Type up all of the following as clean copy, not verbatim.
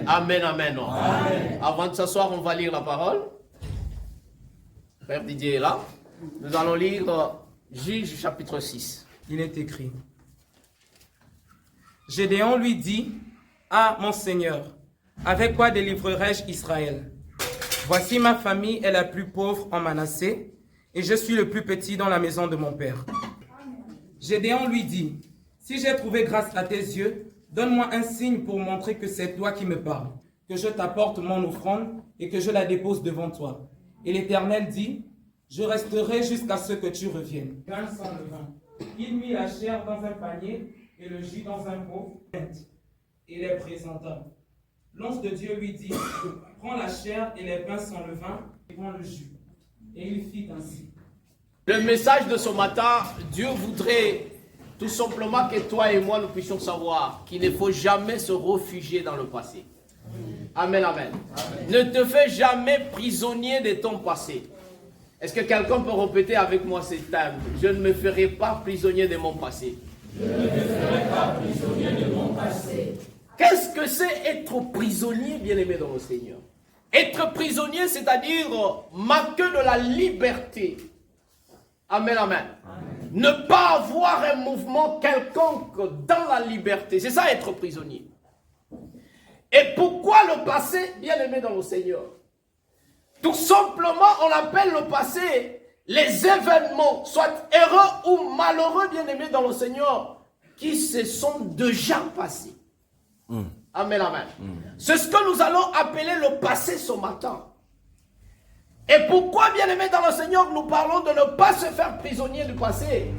Amen, amen. Amen. Avant de s'asseoir, on va lire la parole. Frère Didier est là. Nous allons lire Juge chapitre 6. Il est écrit. Gédéon lui dit, « Ah, mon Seigneur, avec quoi délivrerai-je Israël? Voici ma famille est la plus pauvre en Manassé, et je suis le plus petit dans la maison de mon père. » Gédéon lui dit, « Si j'ai trouvé grâce à tes yeux, donne-moi un signe pour montrer que c'est toi qui me parles, que je t'apporte mon offrande et que je la dépose devant toi. » Et l'Éternel dit, « Je resterai jusqu'à ce que tu reviennes. » Grain sans levain. Il mit la chair dans un panier et le jus dans un pot, et les présenta. L'ange de Dieu lui dit, « Prends la chair et les pains sans levain et prends le jus. » Et il fit ainsi. Le message de ce matin, Dieu voudrait tout simplement que toi et moi nous puissions savoir qu'il ne faut jamais se réfugier dans le passé. Amen, amen. Amen. Ne te fais jamais prisonnier de ton passé. Est-ce que quelqu'un peut répéter avec moi ce thème? Je ne me ferai pas prisonnier de mon passé. Je ne me ferai pas prisonnier de mon passé. Qu'est-ce que c'est être prisonnier, bien-aimé dans le Seigneur? Être prisonnier, c'est-à-dire manquer de la liberté. Amen, amen. Amen. Ne pas avoir un mouvement quelconque dans la liberté. C'est ça être prisonnier. Et pourquoi le passé, bien-aimé dans le Seigneur? Tout simplement, on appelle le passé les événements, soit heureux ou malheureux, bien-aimés dans le Seigneur, qui se sont déjà passés. Amen, amen. C'est ce que nous allons appeler le passé ce matin. Et pourquoi, bien-aimés dans le Seigneur, nous parlons de ne pas se faire prisonnier du passé?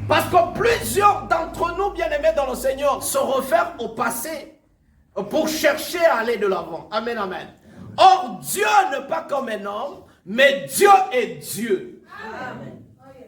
Parce que plusieurs d'entre nous, bien-aimés dans le Seigneur, se réfèrent au passé pour chercher à aller de l'avant. Amen, amen. Or, Dieu n'est pas comme un homme, mais Dieu est Dieu. Amen.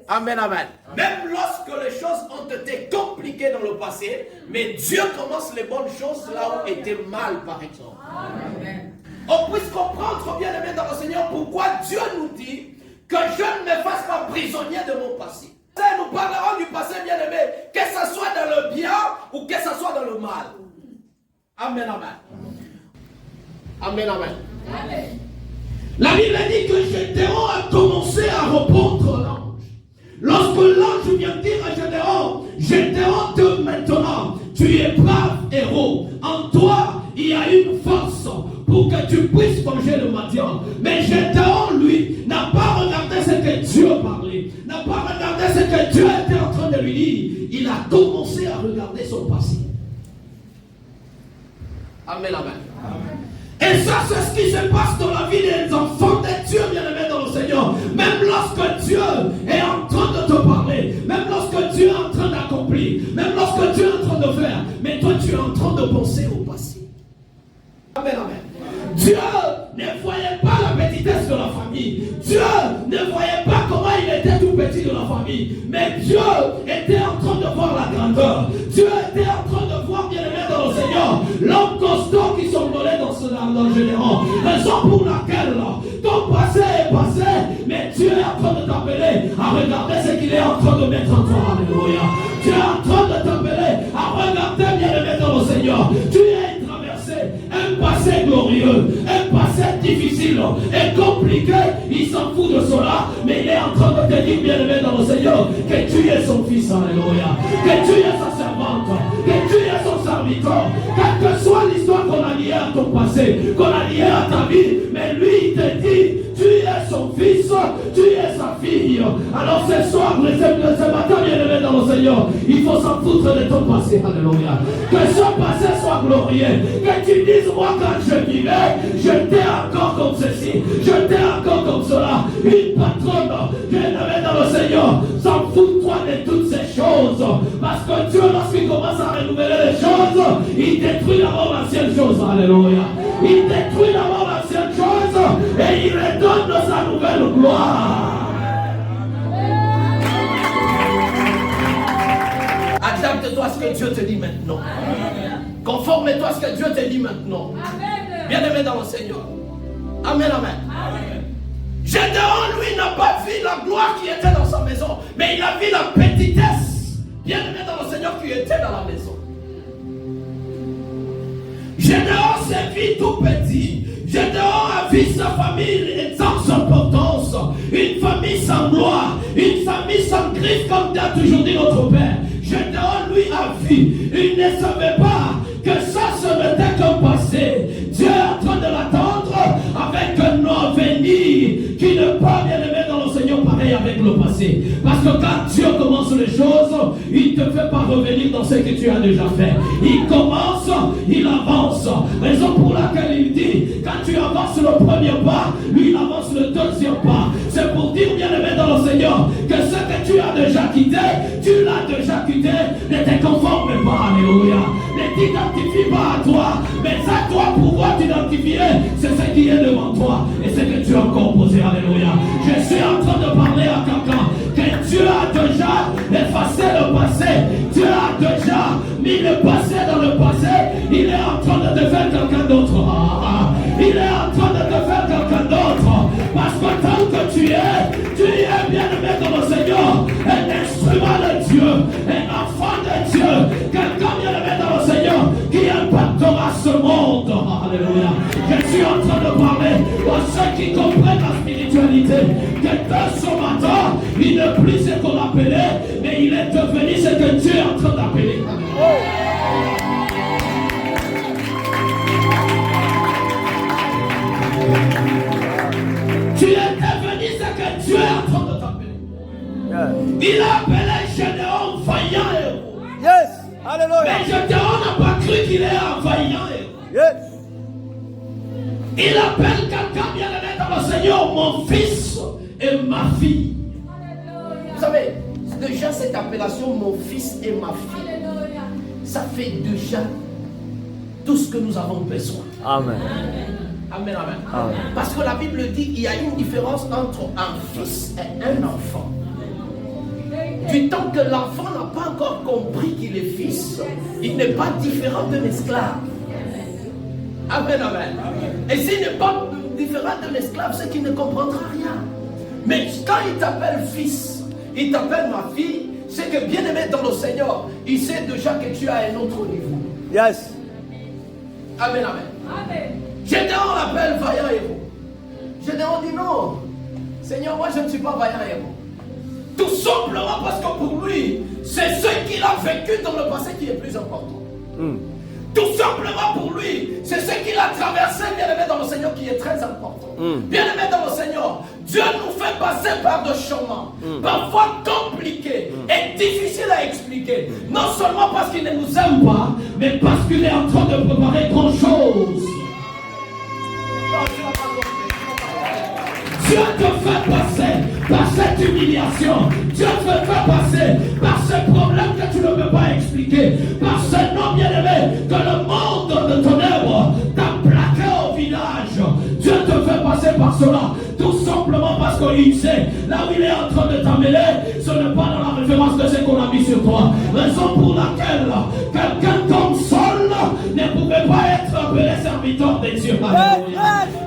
Amen, amen. Même lorsque les choses ont été compliquées dans le passé, mais Dieu commence les bonnes choses là où étaient mal, par exemple. Amen. On puisse comprendre, bien aimé dans le Seigneur, pourquoi Dieu nous dit que je ne me fasse pas prisonnier de mon passé. Nous parlerons du passé, bien aimé, que ce soit dans le bien ou que ce soit dans le mal. Amen, amen. Amen, amen. Amen. La Bible dit que Gédéon a commencé à répondre l'ange. Lorsque l'ange vient dire à Gédéon, Gédéon, de maintenant, tu es brave héros. En toi, il y a une force pour que tu puisses venger le Madian. Mais Gédéon, lui, n'a pas regardé ce que Dieu parlait, n'a pas regardé ce que Dieu était en train de lui dire. Il a commencé à regarder son passé. Amen, amen. Amen. Et ça, c'est ce qui se passe dans la vie des enfants de Dieu, bien-aimés dans le Seigneur. Même lorsque Dieu est en train de te parler, même lorsque Dieu est en train d'accomplir, même lorsque Dieu est en train de faire, mais toi, tu es en train de penser au passé. Amen, amen. Dieu ne voyait pas la petitesse de la famille. Dieu ne voyait pas comment il était tout petit de la famille. Mais Dieu était en train de voir la grandeur. Dieu était en train de voir, bien-aimé dans le Seigneur, l'homme constant qui s'envolait dans le Gédéon. Raison pour laquelle ton passé est passé, mais Dieu est en train de t'appeler à regarder ce qu'il est en train de mettre en toi. Alléluia. Dieu est en train de t'appeler à regarder, bien-aimé dans le Seigneur. Tu es traversé un passé glorieux, un passé difficile et compliqué. Il s'en fout de cela, mais il est en train de te dire, bien-aimé dans le Seigneur, que tu es son fils. Alléluia. Que tu es sa servante, que tu es son serviteur. Quelle que soit l'histoire qu'on a liée à ton passé, qu'on a liée à ta vie, mais lui il te dit, tu es son fils, tu es sa fille. Alors ce soir, ce matin, bien-aimé dans le Seigneur, il faut s'en foutre de ton passé. Alléluia. Que ce passé soit glorieux. Que tu dises, moi quand je vivais, j'étais encore comme ceci, j'étais encore comme cela. Une patronne, bien-aimé dans le Seigneur, s'en fout-toi de toutes ces choses. Parce que Dieu, lorsqu'il commence à renouveler les choses, il détruit d'abord l'ancienne chose. Alléluia. Il détruit d'abord l'ancienne chose et il redonne sa nouvelle gloire. Adapte-toi à ce que Dieu te dit maintenant. Conforme-toi à ce que Dieu te dit maintenant. Bien-aimé dans le Seigneur. Amen, amen. Amen. Gédéon, lui, n'a pas vu la gloire qui était dans sa maison, mais il a vu la petitesse, bien-aimé dans le Seigneur, qui était dans la maison. Gédéon servi tout petit. Gédéon a vu sa famille sans importance. Une famille sans gloire, une famille sans griffe, comme t'a toujours dit notre Père. Gédéon, lui, a vu. Il ne savait pas que ça se mettait comme passé. Dieu est en train de l'attendre avec un avenir qui ne pas bien aimé dans le Seigneur pareil avec le passé. Parce que quand Dieu commence les choses, il ne te fait pas revenir dans ce que tu as déjà fait. Il commence, il avance. Raison pour laquelle il dit, quand tu avances le premier pas, lui il avance le deuxième pas. C'est pour dire, bien aimé dans le Seigneur, que ce que tu as déjà quitté, tu l'as déjà quitté, ne te conforme pas, alléluia. Ne t'identifie pas à toi, mais à toi pouvoir t'identifier, c'est ce qui est devant toi et ce que tu as encore posé, alléluia. Je suis en train de parler à quelqu'un que Dieu a déjà effacé le passé, Dieu a déjà mis le passé dans le passé, il est en train de te faire quelqu'un d'autre. Il est en train de te faire quelqu'un d'autre, parce que tant que tu es bien aimé dans le Seigneur, un instrument de Dieu, un enfant de Dieu, quelqu'un bien aimé dans le Seigneur qui impactera ce monde. Alléluia. Je suis en train de parler à ceux qui comprennent la spiritualité, que de ce matin, il n'est plus ce qu'on appelait, mais il est devenu ce que Dieu est en train d'appeler. Tu es devenu ce que Dieu est en train de t'appeler. Il a appelé Gédéon vaillant héros. Yes. Alléluia. Mais Gédéon n'a pas cru qu'il est un vaillant héros. Yes. Il appelle quelqu'un bien aimé dans le Seigneur, mon fils et ma fille. Vous savez, déjà cette appellation, mon fils et ma fille, ça fait déjà tout ce que nous avons besoin. Amen. Amen, amen. Amen. Parce que la Bible dit qu'il y a une différence entre un fils et un enfant. Du temps que l'enfant n'a pas encore compris qu'il est fils, il n'est pas différent d'un esclave. Amen, amen. Et s'il n'est pas différent d'un esclave, c'est qu'il ne comprendra rien. Mais quand il t'appelle fils, il t'appelle ma fille, c'est que bien aimé dans le Seigneur, il sait déjà que tu as un autre niveau. Yes. Amen, amen. Amen. Gédéon l'appelle vaillant héros. Gédéon dit non. Seigneur, moi je ne suis pas vaillant héros. Tout simplement parce que pour lui, c'est ce qu'il a vécu dans le passé qui est plus important. Tout simplement pour lui, c'est ce qu'il a traversé, bien aimé dans le Seigneur, qui est très important. Bien aimé dans le Seigneur, Dieu nous fait passer par des chemins, parfois compliqués et difficiles à expliquer. Non seulement parce qu'il ne nous aime pas, mais parce qu'il est en train de préparer grand chose. Dieu te fait passer par cette humiliation. Dieu te fait passer par ce problème que tu ne peux pas expliquer. Par ce nom bien-aimé que le monde de ténèbres t'a plaqué au village. Dieu te fait passer par cela. Tout simplement parce qu'il sait, là où il est en train de t'amener, ce n'est pas dans la référence de ce qu'on a mis sur toi. Raison pour laquelle quelqu'un comme Saul ne pouvait pas être appelé serviteur de Dieu.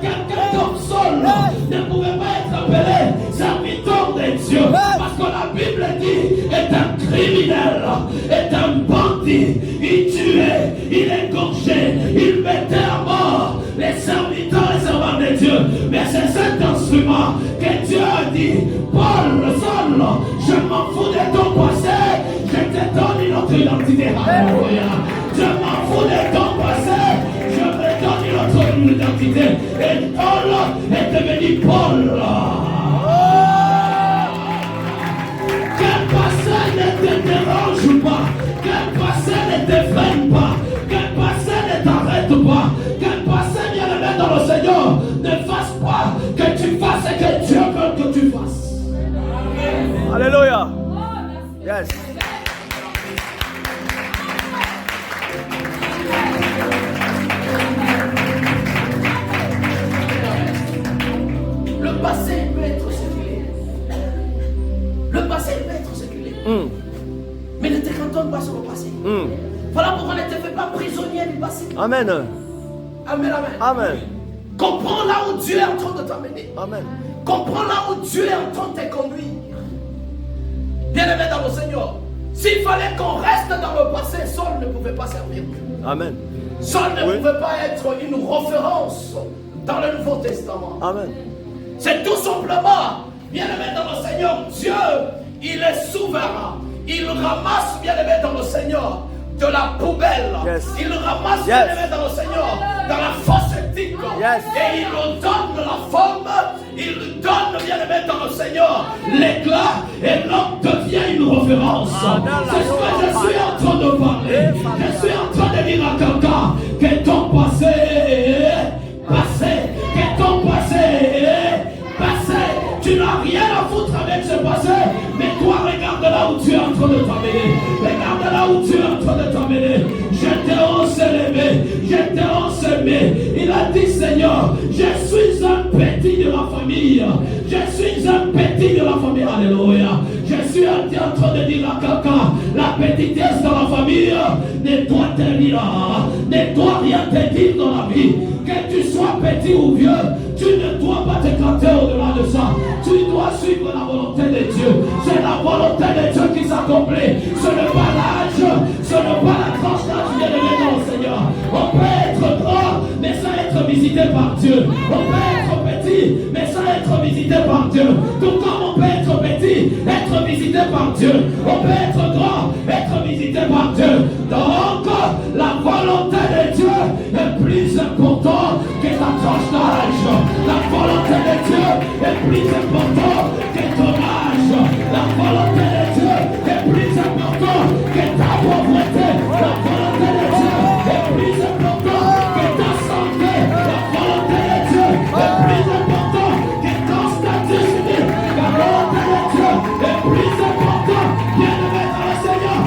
Quelqu'un comme Saul ne pouvait pas être appelé serviteur de Dieu. Parce que la Bible dit, est un criminel, est un bandit. Il tuait, il égorgeait, il mettait à mort les serviteurs, les servants de Dieu. Mais c'est cet instrument que Dieu a dit, Paul, Saul, je m'en fous de ton passé, je te donne une autre identité. Alléluia. Je m'en fous de ton passé, je me donne une autre identité. Et Paul est devenu Paul. Quel passé ne te dérange pas, quel passé ne te freine pas, quel passé ne t'arrête pas, quel passé bien aimé dans le Seigneur ne fasse pas que tu fasses ce que Dieu veut que tu fasses. Alléluia. Yes. Le passé peut être ce qu'il est. Le passé peut être ce qu'il est. Mais ne te cantonne pas sur le passé. Voilà pourquoi ne te fais pas prisonnier du passé. Amen. Amen, amen. Amen. Comprends là où Dieu est en train de t'amener. Amen. Comprends là où Dieu est en train de te conduire. Bien-aimé dans le Seigneur, s'il fallait qu'on reste dans le passé, Saul ne pouvait pas servir Dieu. Amen. Ça ne pouvait pas être une référence dans le Nouveau Testament. Amen. C'est tout simplement, bien-aimé dans le Seigneur, Dieu, il est souverain. Il ramasse, bien-aimé dans le Seigneur, de la poubelle. Yes. Il ramasse, Yes. bien-aimé dans le Seigneur, dans la fosse éthique. Yes. Et il lui donne la forme, il lui donne, bien-aimé dans le Seigneur, l'éclat, et l'homme devient une référence. C'est ce que je suis en train de parler. Je suis en train de dire à quelqu'un que ton passé, que ton passé, tu n'as rien à foutre avec ce passé, mais toi regarde là où tu es en train de t'amener. Regarde là où tu es en train de t'amener. Je t'ai enseigné, je t'ai enseigné. Il a dit, Seigneur, je suis un petit de la famille. Je suis un petit de la famille. Alléluia. Je suis en train de dire à quelqu'un, la petitesse dans la famille ne doit te dire, ne doit rien te dire dans la vie. Que tu sois petit ou vieux, tu ne dois pas t'éclater au-delà de ça. Tu dois suivre la volonté de Dieu. C'est la volonté de Dieu qui s'accomplit. Ce n'est pas l'âge, ce n'est pas la tranche d'âge qui vient de mettre dans le Seigneur. On peut être grand, mais sans être visité par Dieu. On peut être petit, mais sans être visité par Dieu. Tout comme on peut être petit, être visité par Dieu. On peut être grand, être visité par Dieu. Donc, la volonté de Dieu est plus importante que ta tranche d'âge. La volonté de Dieu est plus importante que ton âge. La volonté de Dieu est plus importante que ta pauvreté. La volonté de Dieu est plus importante que ta santé. La volonté de Dieu est plus importante que ton statut civil. La volonté de Dieu est plus importante. Viens de mettre le Seigneur.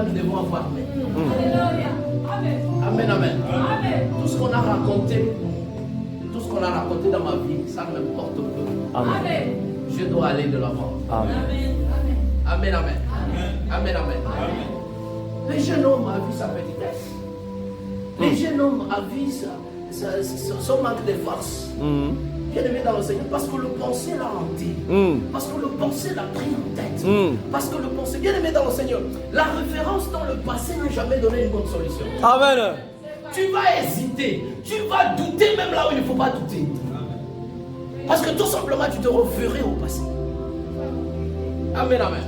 Nous devons avoir. Amen, amen. Tout ce qu'on a raconté, dans ma vie, ça m'importe peu. Amen. Je dois aller de l'avant. Amen. Amen, amen. Amen, amen. Le jeune homme a vu sa petitesse. Le jeune homme a vu son manque de force. Bien-aimé dans le Seigneur, parce que le pensée l'a hanté, parce que le pensée l'a pris en tête, parce que le pensée, bien-aimé dans le Seigneur, la référence dans le passé n'a jamais donné une bonne solution. Amen. Tu vas hésiter, tu vas douter même là où il ne faut pas douter. Parce que tout simplement tu te referais au passé. Amen, amen.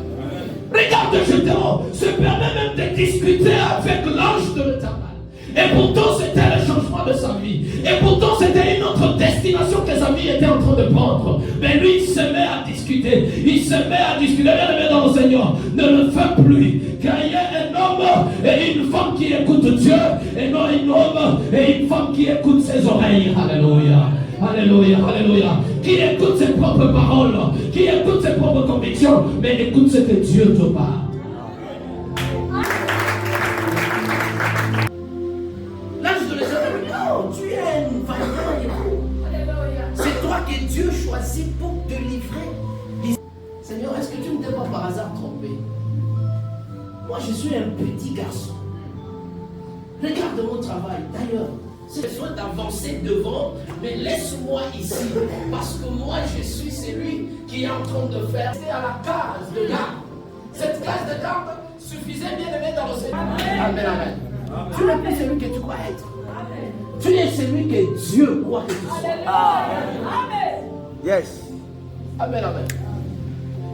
Regarde, Gédéon se permet même de discuter avec l'ange de l'Éternel. Et pourtant c'était le changement de sa vie. Et pourtant c'était une autre destination que sa vie était en train de prendre. Mais lui il se met à discuter. Il se met à discuter. Bien-aimé dans le Seigneur, ne le fais plus. Qu'il y ait un homme et une femme qui écoutent Dieu. Et non un homme et une femme qui écoutent ses oreilles. Alléluia. Alléluia, alléluia. Qui écoute ses propres paroles, qui écoute ses propres convictions, mais écoute ce que Dieu te parle. L'ange de l'Éternel, non, tu es un vaillant héros. C'est toi que Dieu choisit pour te livrer. Seigneur, est-ce que tu ne t'es pas par hasard trompé? Moi, je suis un petit garçon. Regarde mon travail. D'ailleurs, j'ai besoin d'avancer devant, mais laisse-moi ici, parce que moi je suis celui qui est en train de faire. C'est à la case de garde. Cette case de garde suffisait bien aimé dans le Seigneur. Amen, amen. Tu n'es plus celui que tu crois être. Tu es celui que Dieu croit que tu sois. Amen. Yes. Amen, amen.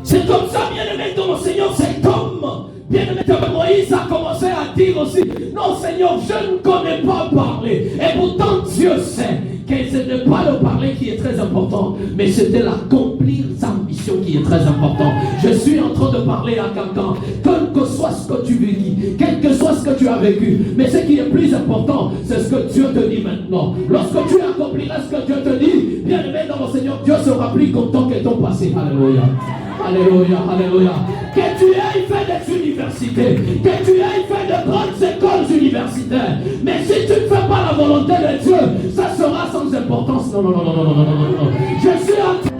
C'est comme ça, bien aimé dans le Seigneur, cet homme. Bien aimé, Moïse a commencé à dire aussi, non Seigneur, je ne connais pas parler. Et pourtant Dieu sait que ce n'est pas le parler qui est très important, mais c'était l'accomplir sa mission qui est très important. Je suis en train de parler à quelqu'un, quel que soit ce que tu vis, quel que soit ce que tu as vécu, mais ce qui est plus important, c'est ce que Dieu te dit maintenant. Lorsque tu accompliras ce que Dieu te dit, bien aimé dans le Seigneur, Dieu sera plus content que ton passé. Alléluia. Alléluia, alléluia. Que tu aies fait des universités, que tu aies fait de grandes écoles universitaires, mais si tu ne fais pas la volonté de Dieu, ça sera sans importance. Non, non, non, non, non, non, non, non, non. Je suis en train.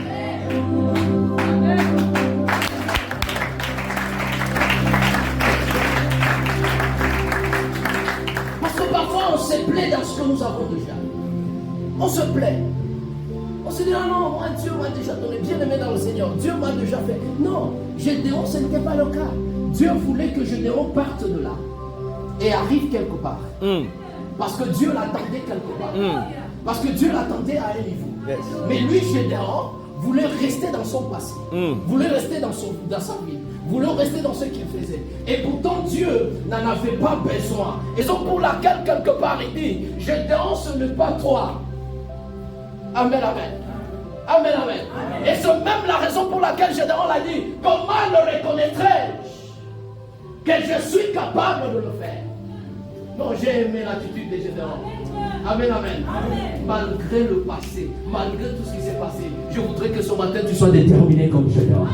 Parce que parfois on nous avons déjà. On se plaît. On se dit, ah non, moi Dieu m'a déjà donné, bien aimé dans le Seigneur, Dieu m'a déjà fait. Non, Gédéon, ce n'était pas le cas. Dieu voulait que Gédéon parte de là et arrive quelque part. Parce que Dieu l'attendait quelque part. Parce que Dieu l'attendait à un niveau. Yes. Mais lui, Gédéon, voulait rester dans son passé, voulait rester dans sa vie, voulait rester dans ce qu'il faisait. Et pourtant, Dieu n'en avait pas besoin. Raison pour laquelle, quelque part, il dit, Gédéon, ce n'est pas toi. Amen, amen. Amen, amen. Et c'est même la raison pour laquelle Gédéon l'a dit, comment le reconnaîtrai-je que je suis capable de le faire? Non, j'ai aimé l'attitude de Gédéon. Amen, amen. Malgré le passé, malgré tout ce qui s'est passé, je voudrais que ce matin tu sois déterminé comme Gédéon.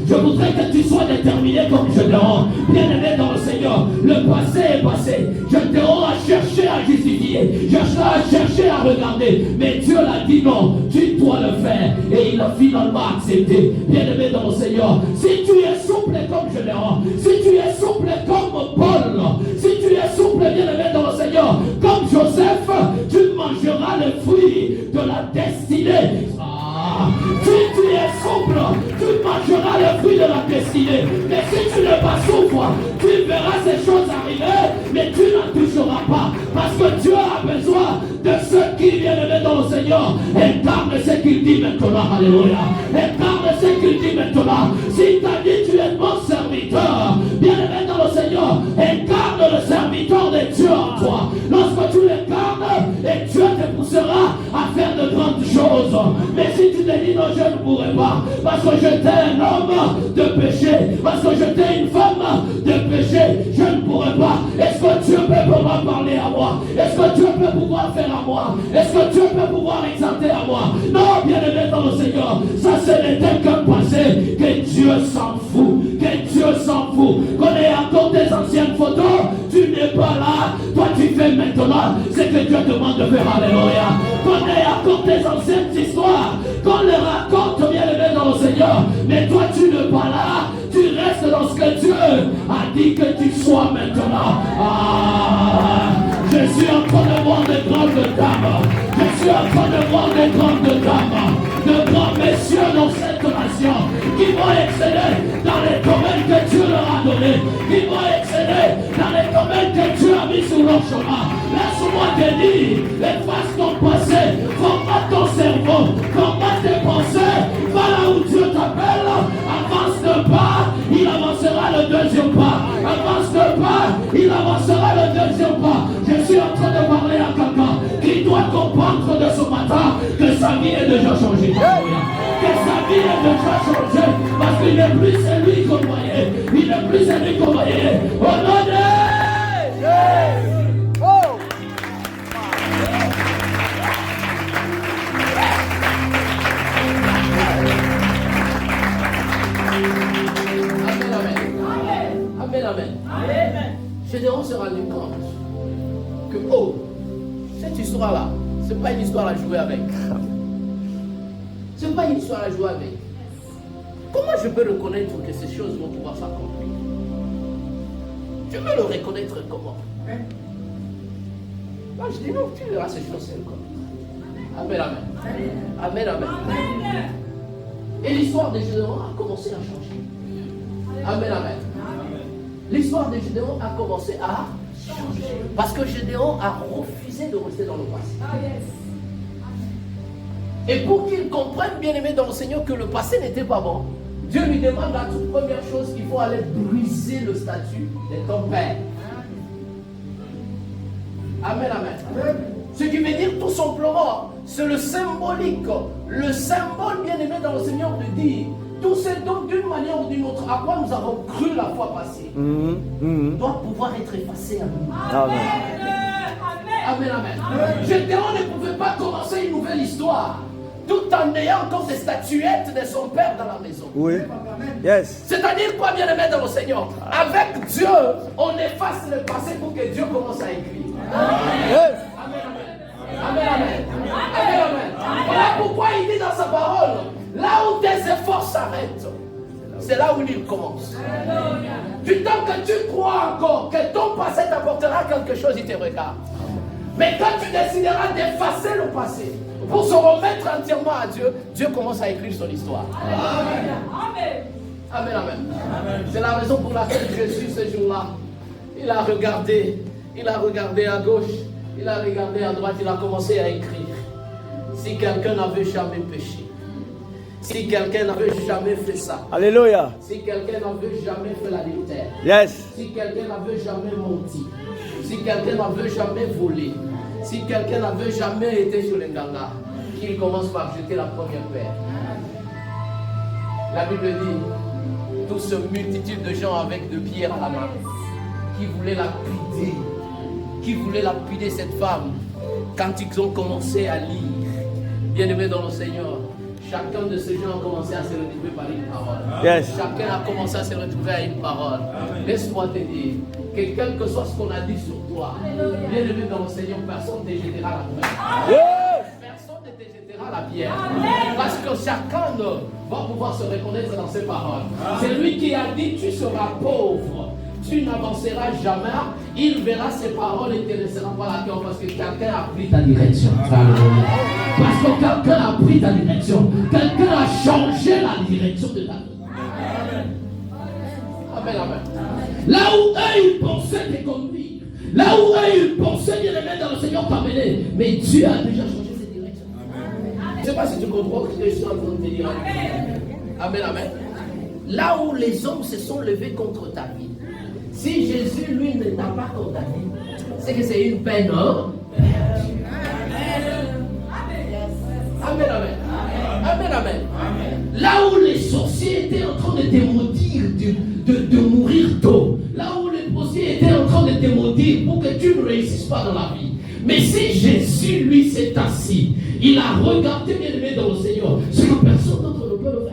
Je voudrais que tu sois déterminé comme Gédéon. Bien-aimé dans le Seigneur, le passé est passé. Gédéon a cherché à justifier, a cherché à regarder, mais Dieu l'a dit non, tu dois le faire. Et il a finalement accepté. Bien-aimé dans le Seigneur, si tu es souple comme Gédéon, si tu es souple comme Paul, si tu es souple, bien-aimé dans le Seigneur, comme Joseph, tu mangeras le fruit de la destinée. Si tu es souple, tu mangeras le fruit de la destinée. Mais si tu n'es pas souple, tu verras ces choses arriver, mais tu n'en toucheras pas. Parce que Dieu a besoin de ceux qui viennent dans le Seigneur. Incarne ce qu'il dit maintenant. Alléluia. Incarne ce qu'il dit maintenant. Si tu as dit tu es mon serviteur, bien-aimé dans le Seigneur, incarne le serviteur de Dieu en toi. Lorsque tu l'incarnes, et Dieu te poussera à faire de grandes choses. Mais si tu te dis non, je ne pourrai pas, parce que j'étais un homme de péché, parce que j'étais une femme de péché, je ne pourrai pas. Est-ce que Dieu peut pouvoir parler à moi? Est-ce que Dieu peut pouvoir faire à moi? Est-ce que Dieu peut pouvoir exalter à moi? Non, bien-aimé dans le Seigneur, ça ce n'était qu'un passé, que Dieu s'en fout, que Dieu s'en fout. Qu'on ait encore des anciennes photos, tu n'es pas là, toi tu fais maintenant ce que Dieu demande de faire. Alléluia. Qu'on ait encore des anciennes histoires, qu'on les raconte, bien-aimé dans le Seigneur, mais toi tu n'es pas là, tu restes dans ce que Dieu a dit que tu sois maintenant. Je suis en train de voir des grandes dames, je suis en train de voir des grandes dames, de grands messieurs dans cette nation qui vont exceller dans les domaines que Dieu leur a donnés, qui vont exceller dans les domaines que Dieu a mis sur leur chemin. Laisse-moi te dire, efface ton passé, formate ton cerveau, formate tes pensées, va là où Dieu t'appelle, avance de pas, il avancera le deuxième pas, avance de pas, il avancera le deuxième pas. Je suis en train de parler à quelqu'un qui doit comprendre de ce matin que sa vie est déjà changée. Que sa vie est déjà changée, parce qu'il n'est plus celui qu'on voyait, il n'est plus celui qu'on voyait. Au nom de Jésus. Amen. Gédéon se rendu compte que, cette histoire-là, ce n'est pas une histoire à jouer avec. Ce n'est pas une histoire à jouer avec. Comment je peux reconnaître que ces choses vont pouvoir s'accomplir? Je veux le reconnaître comment? Moi, je dis non, tu verras ces choses seules comme. Amen. Et l'histoire de Gédéon a commencé à changer. Amen. L'histoire de Gédéon a commencé à changer. Parce que Gédéon a refusé de rester dans le passé. Et pour qu'il comprenne, bien aimé dans le Seigneur, que le passé n'était pas bon, Dieu lui demande la toute première chose qu'il faut aller briser le statut de ton père. Amen. Ce qui veut dire tout simplement, c'est le symbolique, le symbole bien aimé dans le Seigneur de dire, tout ce dont d'une manière ou d'une autre, à quoi nous avons cru la fois passée, doit pouvoir être effacé à nous. Amen. Gédéon ne pouvait pas commencer une nouvelle histoire tout en ayant encore des statuettes de son père dans la maison. Oui. Yes. C'est-à-dire quoi, bien aimé dans le Seigneur? Avec Dieu, on efface le passé pour que Dieu commence à écrire. Yes. Amen. Voilà pourquoi il dit dans sa parole, là où tes efforts s'arrêtent, c'est là où il commence. Du temps que tu crois encore que ton passé t'apportera quelque chose, il te regarde. Mais quand tu décideras d'effacer le passé pour se remettre entièrement à Dieu, Dieu commence à écrire son histoire. Amen. Amen, amen. C'est la raison pour laquelle Jésus, ce jour-là, il a regardé à gauche, il a regardé à droite, il a commencé à écrire. Si quelqu'un n'avait jamais péché, si quelqu'un n'avait jamais fait ça, Alléluia. si quelqu'un n'avait jamais fait l'adultère, Yes. si quelqu'un n'avait jamais menti, si quelqu'un n'avait jamais volé, si quelqu'un n'avait jamais été sur l'enganga, qu'il commence par jeter la première pierre. La Bible dit, toute cette multitude de gens avec de pierres à la main, qui voulaient lapider cette femme, quand ils ont commencé à lire, bien-aimés dans le Seigneur, chacun de ces gens a commencé à se retrouver par une parole. Yes. Chacun a commencé à se retrouver à une parole. Laisse-moi te dire que quel que soit ce qu'on a dit sur toi, bien-aimé dans le Seigneur, personne ne te jettera la pierre. Yes. Personne ne te jettera la pierre. Parce que chacun va pouvoir se reconnaître dans ses paroles. C'est lui qui a dit tu seras pauvre, tu n'avanceras jamais. Il verra ses paroles et te laissera pas la cœur parce que quelqu'un a pris ta direction. Parce que quelqu'un a pris ta direction. Quelqu'un a changé la direction de ta vie. Amen, amen. Là où eux ils pensaient te conduire, là où eux ils pensaient bien les mettre dans le Seigneur t'amener, mais Dieu a déjà changé cette direction. Je ne sais pas si tu comprends ce que je suis en train de te dire. Amen, amen. Là où les hommes se sont levés contre ta vie, si Jésus, lui, ne t'a pas condamné, c'est que c'est une peine perdue. Amen, amen. Amen, amen. Là où les sorciers étaient en train de te maudire de mourir tôt, là où les possédés étaient en train de te maudire pour que tu ne réussisses pas dans la vie. Mais si Jésus, lui, s'est assis, il a regardé bien aimé dans le Seigneur, ce que personne d'autre ne peut le faire.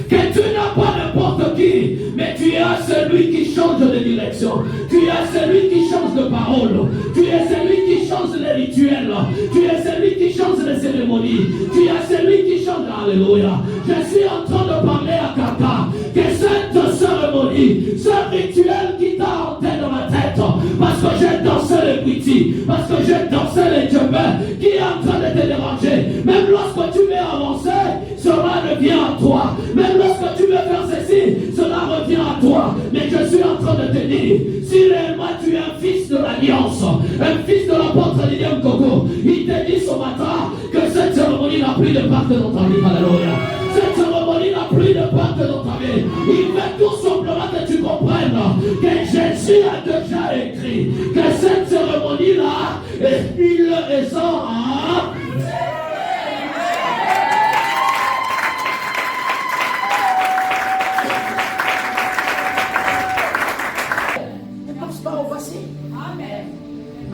Que tu n'as pas n'importe qui, mais tu as celui qui change de direction. Tu as celui qui change de parole. Tu es celui qui change les rituels. Tu es celui qui change les cérémonies. Tu as celui qui change. Alléluia. Je suis en train de parler à quelqu'un que cette cérémonie, ce rituel qui t'a hanté dans la tête, parce que j'ai dansé les Kwiti, parce que j'ai dansé les Djembé, qui est en train de te déranger. Même lorsque tu veux avancer, cela revient à toi. Même lorsque tu veux faire ceci, cela revient à toi. Mais je suis en train de te dire, si réellement tu es un fils de l'Alliance, un fils de l'apôtre Lilian Coco, il te dit ce matin que cette cérémonie n'a plus de part dans ta vie. Alléluia. Cette cérémonie n'a plus de part dans ta vie. Il veut tout simplement que tu comprennes que Jésus a déjà écrit que cette cérémonie-là, il est sans.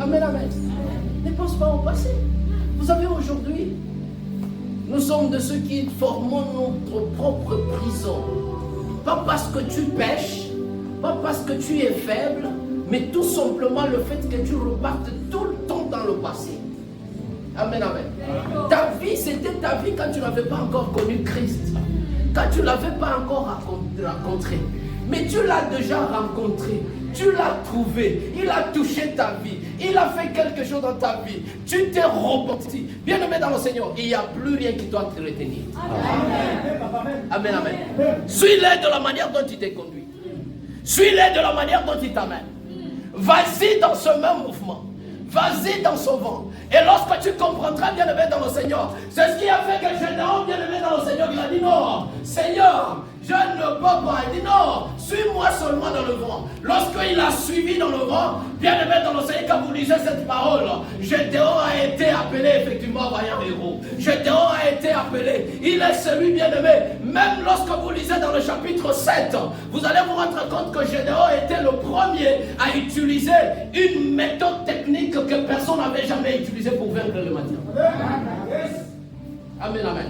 Amen, amen. Ne pense pas au passé. Vous savez, aujourd'hui, nous sommes de ceux qui formons notre propre prison. Pas parce que tu pêches, pas parce que tu es faible, mais tout simplement le fait que tu repartes tout le temps dans le passé. Amen, amen. Ta vie, c'était ta vie quand tu n'avais pas encore connu Christ. Quand tu ne l'avais pas encore rencontré. Mais tu l'as déjà rencontré. Tu l'as trouvé, il a touché ta vie, il a fait quelque chose dans ta vie, tu t'es repenti. Bien-aimé dans le Seigneur, il n'y a plus rien qui doit te retenir. Amen. Amen, amen. Suis-le de la manière dont il t'est conduit. Suis-le de la manière dont il t'amène. Vas-y dans ce même mouvement. Vas-y dans ce vent. Et lorsque tu comprendras, bien-aimé dans le Seigneur, c'est ce qui a fait que Gédéon, bien-aimé dans le Seigneur, il a dit non, Seigneur, je ne peux pas. Il dit non, suis-moi seulement dans le vent. Lorsqu'il a suivi dans le vent, bien-aimé dans le Seigneur, quand vous lisez cette parole, Gédéon a été appelé effectivement vaillant héros. Gédéon a été appelé. Il est celui bien-aimé. Même lorsque vous lisez dans le chapitre 7, vous allez vous rendre compte que Gédéon était le premier à utiliser une méthode technique que personne n'avait jamais utilisée pour vaincre le matin. Amen, amen.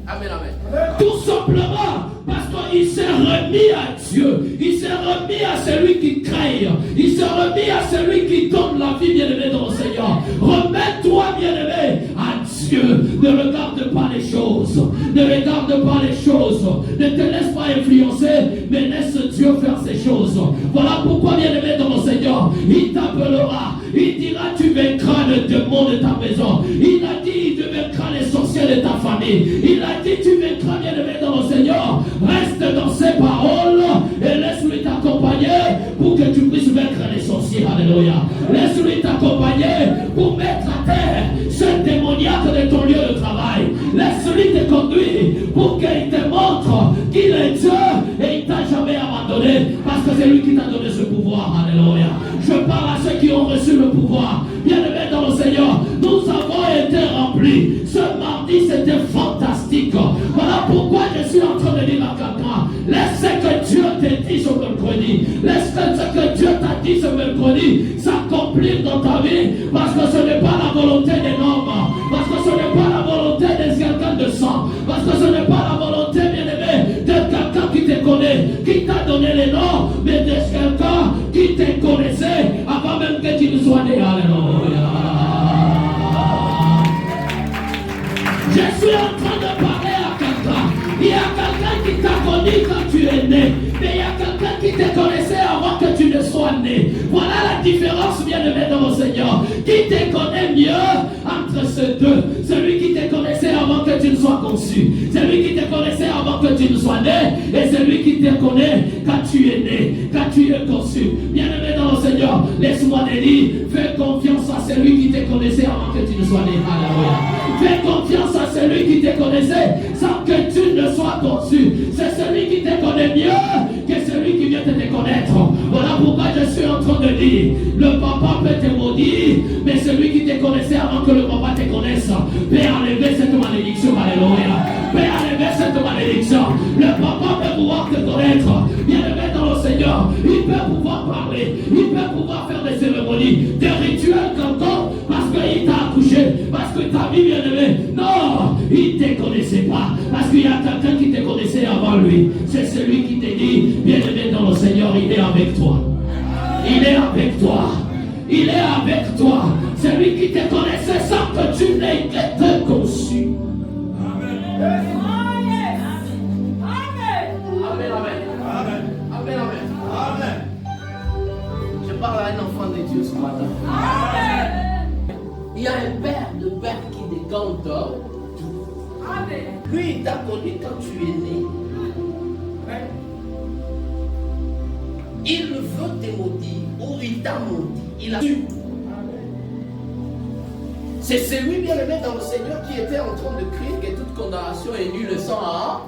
Amen, amen. Tout simplement parce qu'il s'est remis à Dieu. Il s'est remis à celui qui craint. Il s'est remis à celui qui donne la vie, bien-aimé dans le Seigneur. Remets-toi, bien-aimé, à Dieu. Ne regarde pas les choses. Ne regarde pas les choses. Ne te laisse pas influencer, mais laisse Dieu faire ses choses. Voilà pourquoi, bien-aimé dans le Seigneur, il t'appellera, il dira tu vaincras le démon de ta maison. Il a dit tu vaincras les sorciers de ta famille. Il a dit tu vaincras, bien-aimé dans le Seigneur. Reste dans ses paroles et laisse-lui t'accompagner pour que tu puisses vaincre les sorciers. Alléluia. Laisse-lui t'accompagner pour mettre à terre ce démoniaque de ton lieu de travail. Laisse-lui te conduire pour qu'il te montre qu'il est Dieu et il t'a jamais abandonné parce que c'est lui qui t'a donné ce pouvoir. Alléluia. Je parle à ceux qui ont reçu le pouvoir. Bien-aimés dans le Seigneur, nous avons été remplis. Ce mardi, c'était fantastique. Voilà pourquoi je suis en train de dire à quelqu'un, laisse ce que Dieu t'a dit ce mercredi. Laisse ce que Dieu t'a dit ce mercredi s'accomplir dans ta vie parce que ce n'est pas la volonté des hommes. Parce que ce n'est pas la volonté de quelqu'un de sang. Parce que ce n'est pas la volonté, bien-aimé, de quelqu'un qui te connaît, qui t'a donné les noms, mais de quelqu'un qui te connaissait avant même que tu ne sois né. Alléluia. Je suis en train de parler à quelqu'un. Il y a quelqu'un qui t'a connu quand tu es né. Mais il y a quelqu'un qui te connaissait avant que tu ne sois né. Voilà la différence, bien-aimé dans le Seigneur. Qui te connaît mieux entre ces deux? Celui qui te connaissait avant que tu ne sois conçu. Celui qui te connaissait avant que tu ne sois né. Et celui qui te connaît quand tu es né, quand tu es conçu. Bien-aimé dans le Seigneur, laisse-moi te dire, fais confiance à celui qui te connaissait avant que tu ne sois né. Alléluia. Fais confiance à celui qui te connaissait sans que tu ne sois conçu. C'est celui qui te connaît mieux que celui qui vient de te connaître. Voilà pourquoi je suis en train de dire, le papa peut te maudire, mais celui qui te connaissait avant que le papa te connaisse peut enlever cette malédiction. Alléluia. Peut enlever cette malédiction. Le papa peut pouvoir te connaître. Bien-aimé dans le Seigneur, il peut pouvoir parler, il peut pouvoir faire des cérémonies, des rituels quelconques parce qu'il t'a accouché, parce que ta vie, bien-aimé. Non, il ne te connaissait pas parce qu'il y a quelqu'un qui te connaissait avant lui. C'est celui qui te dit, bien-aimé dans le Seigneur, il est avec toi. Il est avec toi. Il est avec toi. Celui qui te connaissait sans que tu n'aies été conçu. Amen, amen. Amen, amen. Amen. Je parle à un enfant de Dieu ce matin. Amen. Il y a un père de père qui décante tout. Amen. Lui, il t'a connu quand tu es né. Il veut te maudire ou il t'a maudit. Il a su. C'est celui bien-aimé dans le Seigneur qui était en train de crier que toute condamnation est nulle sans à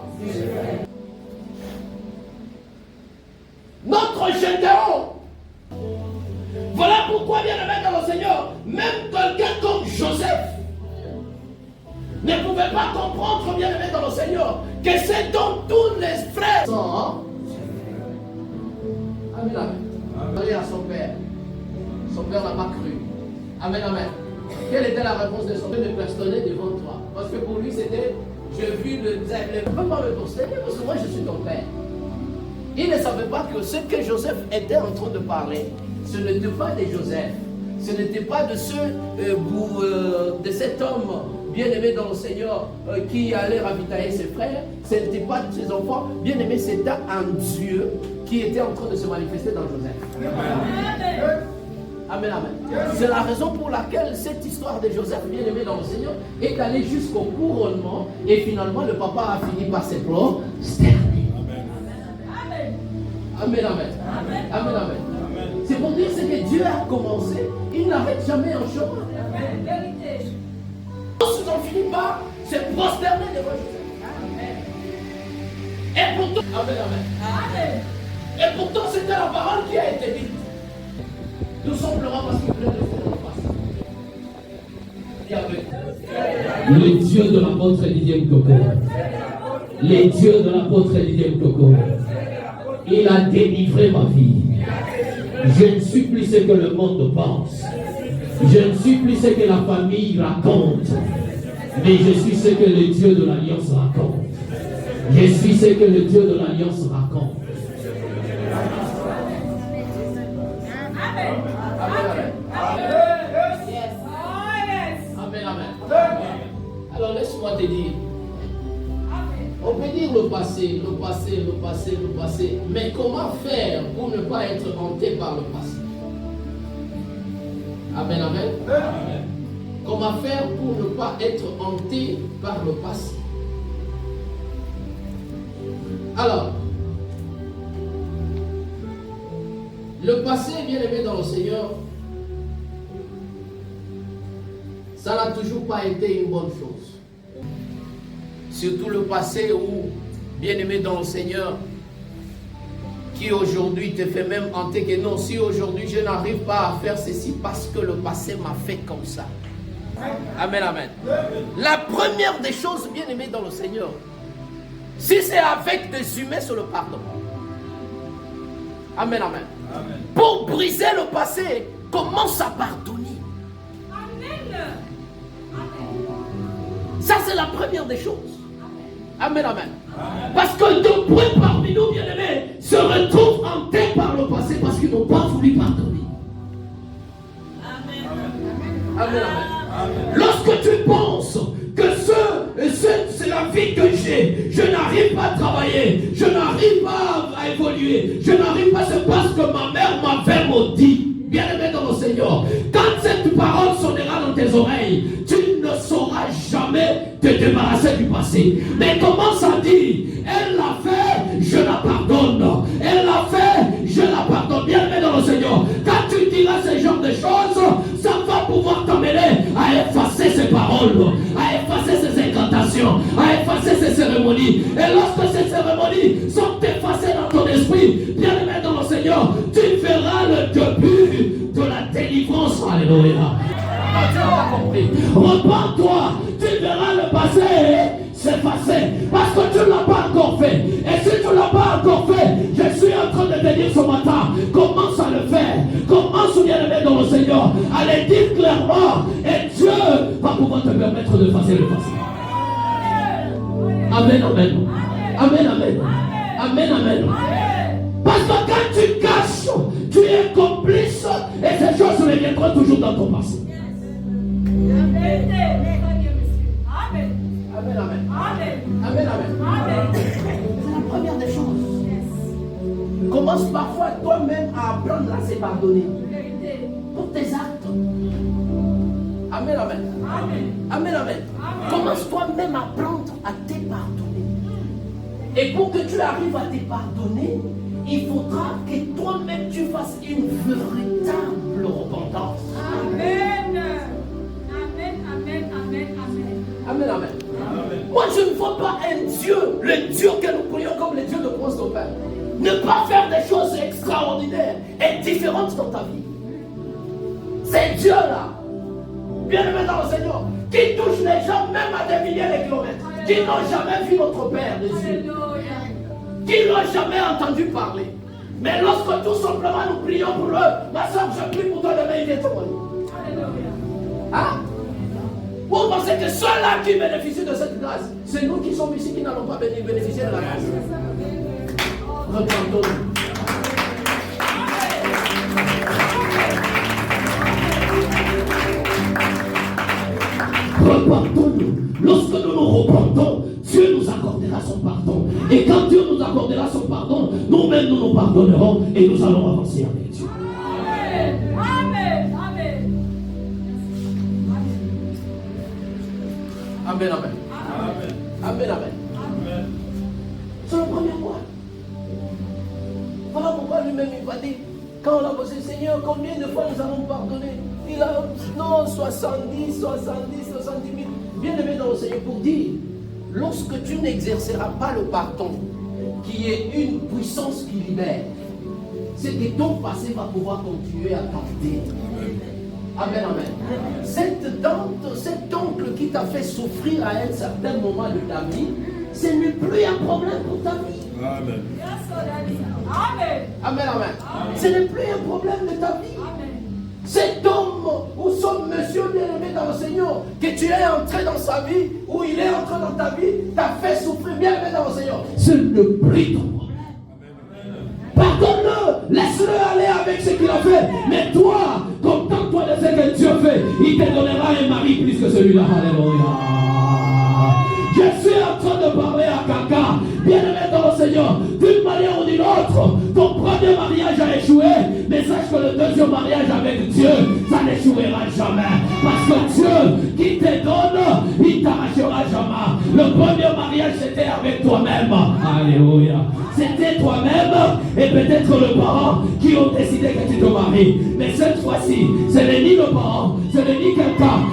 notre Gédéon. Voilà pourquoi, bien-aimé dans le Seigneur, même quelqu'un comme Joseph ne pouvait pas comprendre, bien-aimé dans le Seigneur, que c'est dont tous les frères sont. Amen, amen. Amen à son père. Son père n'a pas cru. Amen, amen. Quelle était la réponse de son père? Me bastonner devant toi. Parce que pour lui, c'était, j'ai vu le diable. Je ne peux pas me bastonner parce que moi, je suis ton père. Il ne savait pas que ce que Joseph était en train de parler, ce n'était pas de Joseph. Ce n'était pas de de cet homme bien-aimé dans le Seigneur qui allait ravitailler ses frères. Ce n'était pas de ses enfants. Bien-aimé, c'était un Dieu qui était en train de se manifester dans Joseph. Amen. Amen, amen. C'est la raison pour laquelle cette histoire de Joseph, bien-aimé dans le Seigneur, est allée jusqu'au couronnement et finalement le papa a fini par se prosterner. Amen, amen. Amen, amen. Amen. C'est pour dire ce que Dieu a commencé, il n'arrête jamais un chemin. Vérité. Ils ont fini par se prosterner devant Joseph. Amen. Et pourtant, amen, amen. Amen. Et pourtant, c'était la parole qui a été dite. Nous sommes pleurants parce qu'il voulait rester en face. Le Dieu de l'apôtre Didier Coco. Les dieux de l'apôtre Didier Coco. Il a délivré ma vie. Je ne suis plus ce que le monde pense. Je ne suis plus ce que la famille raconte. Mais je suis ce que le Dieu de l'Alliance raconte. Je suis ce que le Dieu de l'Alliance raconte. Amen. Amen, amen. Alors laisse-moi te dire. On peut dire toujours le passé, le passé, le passé, le passé. Mais comment faire pour ne pas être hanté par le passé? Amen, amen. Amen. Comment faire pour ne pas être hanté par le passé? Alors, le passé, bien aimé dans le Seigneur, ça n'a toujours pas été une bonne chose. Surtout le passé où, bien aimé dans le Seigneur, qui aujourd'hui te fait même hanter que non, si aujourd'hui je n'arrive pas à faire ceci parce que le passé m'a fait comme ça. Amen, amen. La première des choses, bien aimé dans le Seigneur, si c'est avec des humains, c'est le pardon. Amen, amen. Amen. Pour briser le passé, commence à pardonner. Amen. Ça, c'est la première des choses. Amen, amen. Amen. Parce que de près parmi nous, bien-aimés, se retrouvent hantés par le passé parce qu'ils n'ont pas voulu pardonner. Amen. Amen, amen. Amen. Lorsque tu penses que c'est la vie que j'ai, je n'arrive pas à travailler, je n'arrive pas à évoluer, je n'arrive pas, c'est parce que ma mère m'avait maudit. Bien-aimé dans le Seigneur, quand cette parole sonnera dans tes oreilles, tu ne sauras jamais te débarrasser du passé. Mais commence à dire, elle l'a fait, je la pardonne. Elle l'a fait, je la pardonne. Bien-aimé dans le Seigneur, quand tu diras ce genre de choses, ça va pouvoir t'amener à effacer ces paroles, à effacer ces incantations, à effacer ces cérémonies. Et lorsque ces cérémonies sont effacées dans ton esprit, bien-aimé dans le Seigneur, tu verras le début de la délivrance. Alléluia. Repends-toi, tu verras le passé s'effacer parce que tu ne l'as pas encore fait. Et si tu ne l'as pas encore fait, je suis en train de te dire ce matin, commence à le faire. Commence, bien-aimé dans le Seigneur, à le dire clairement et Dieu va pouvoir te permettre de effacer le passé. Amen, amen. Amen, amen. Amen, amen. Parce que quand tu caches, tu es complice et ces choses reviendront toujours dans ton passé. Amen. Amen. Amen, amen. Amen, amen. C'est la première des choses. Commence parfois toi-même à apprendre à se pardonner pour tes actes. Amen, amen. Amen, amen. Commence toi-même à apprendre à te pardonner. Et pour que tu arrives à te pardonner, il faudra que toi-même tu fasses une véritable repentance. Amen. Amen, amen, amen, amen. Amen, amen. Moi, je ne vois pas un Dieu, le Dieu que nous prions comme le Dieu de France de Père, ne pas faire des choses extraordinaires et différentes dans ta vie. C'est Dieu-là, bien-aimé dans le Seigneur, qui touche les gens même à des milliers de kilomètres, qui n'ont jamais vu notre Père des cieux, qui n'ont jamais entendu parler. Mais lorsque tout simplement nous prions pour eux, ma soeur, je prie pour toi demain, il vient témoigner. Hein? Vous pensez que ceux-là qui bénéficient de cette grâce, c'est nous qui sommes ici qui n'allons pas bénéficier de la grâce? Repentons-nous. Repentons-nous. Lorsque nous nous repentons, Dieu nous accordera son pardon. Et quand Dieu nous accordera son pardon, nous-mêmes nous nous pardonnerons et nous allons avancer avec Dieu. Amen. Amen. Amen. Amen, amen. Amen, amen. C'est le premier point. Voilà pourquoi lui-même il va dire, quand on a posé Seigneur, combien de fois nous allons pardonner? Il a, non, 70 000. Bien aimé dans le Seigneur, pour dire, lorsque tu n'exerceras pas le pardon, qui est une puissance qui libère, c'est que ton passé va pouvoir continuer à tenter. Amen, amen. Cette tante, cet oncle qui t'a fait souffrir à un certain moment de ta vie, ce n'est plus un problème pour ta vie. Amen. Amen. Amen, amen. Ce n'est plus un problème de ta vie. Amen. Cet homme ou ce monsieur bien-aimé dans le Seigneur, que tu es entré dans sa vie, ou il est entré dans ta vie, t'a fait souffrir bien-aimé dans le Seigneur, ce n'est plus ton problème. Pardonne-le, laisse-le aller avec ce qu'il a fait. Mais toi, contente-toi de ce que Dieu fait. Il te donnera un mari plus que celui-là. Alléluia. Je suis en train de parler à quelqu'un. échoué, mais sache que le deuxième mariage avec Dieu, ça n'échouera jamais. Parce que Dieu qui te donne, il t'arrachera jamais. Le premier mariage, c'était avec toi-même. Alléluia. C'était toi-même et peut-être le parent qui ont décidé que tu te maries. Mais cette fois-ci, ce n'est ni le parent, ce n'est ni quelqu'un,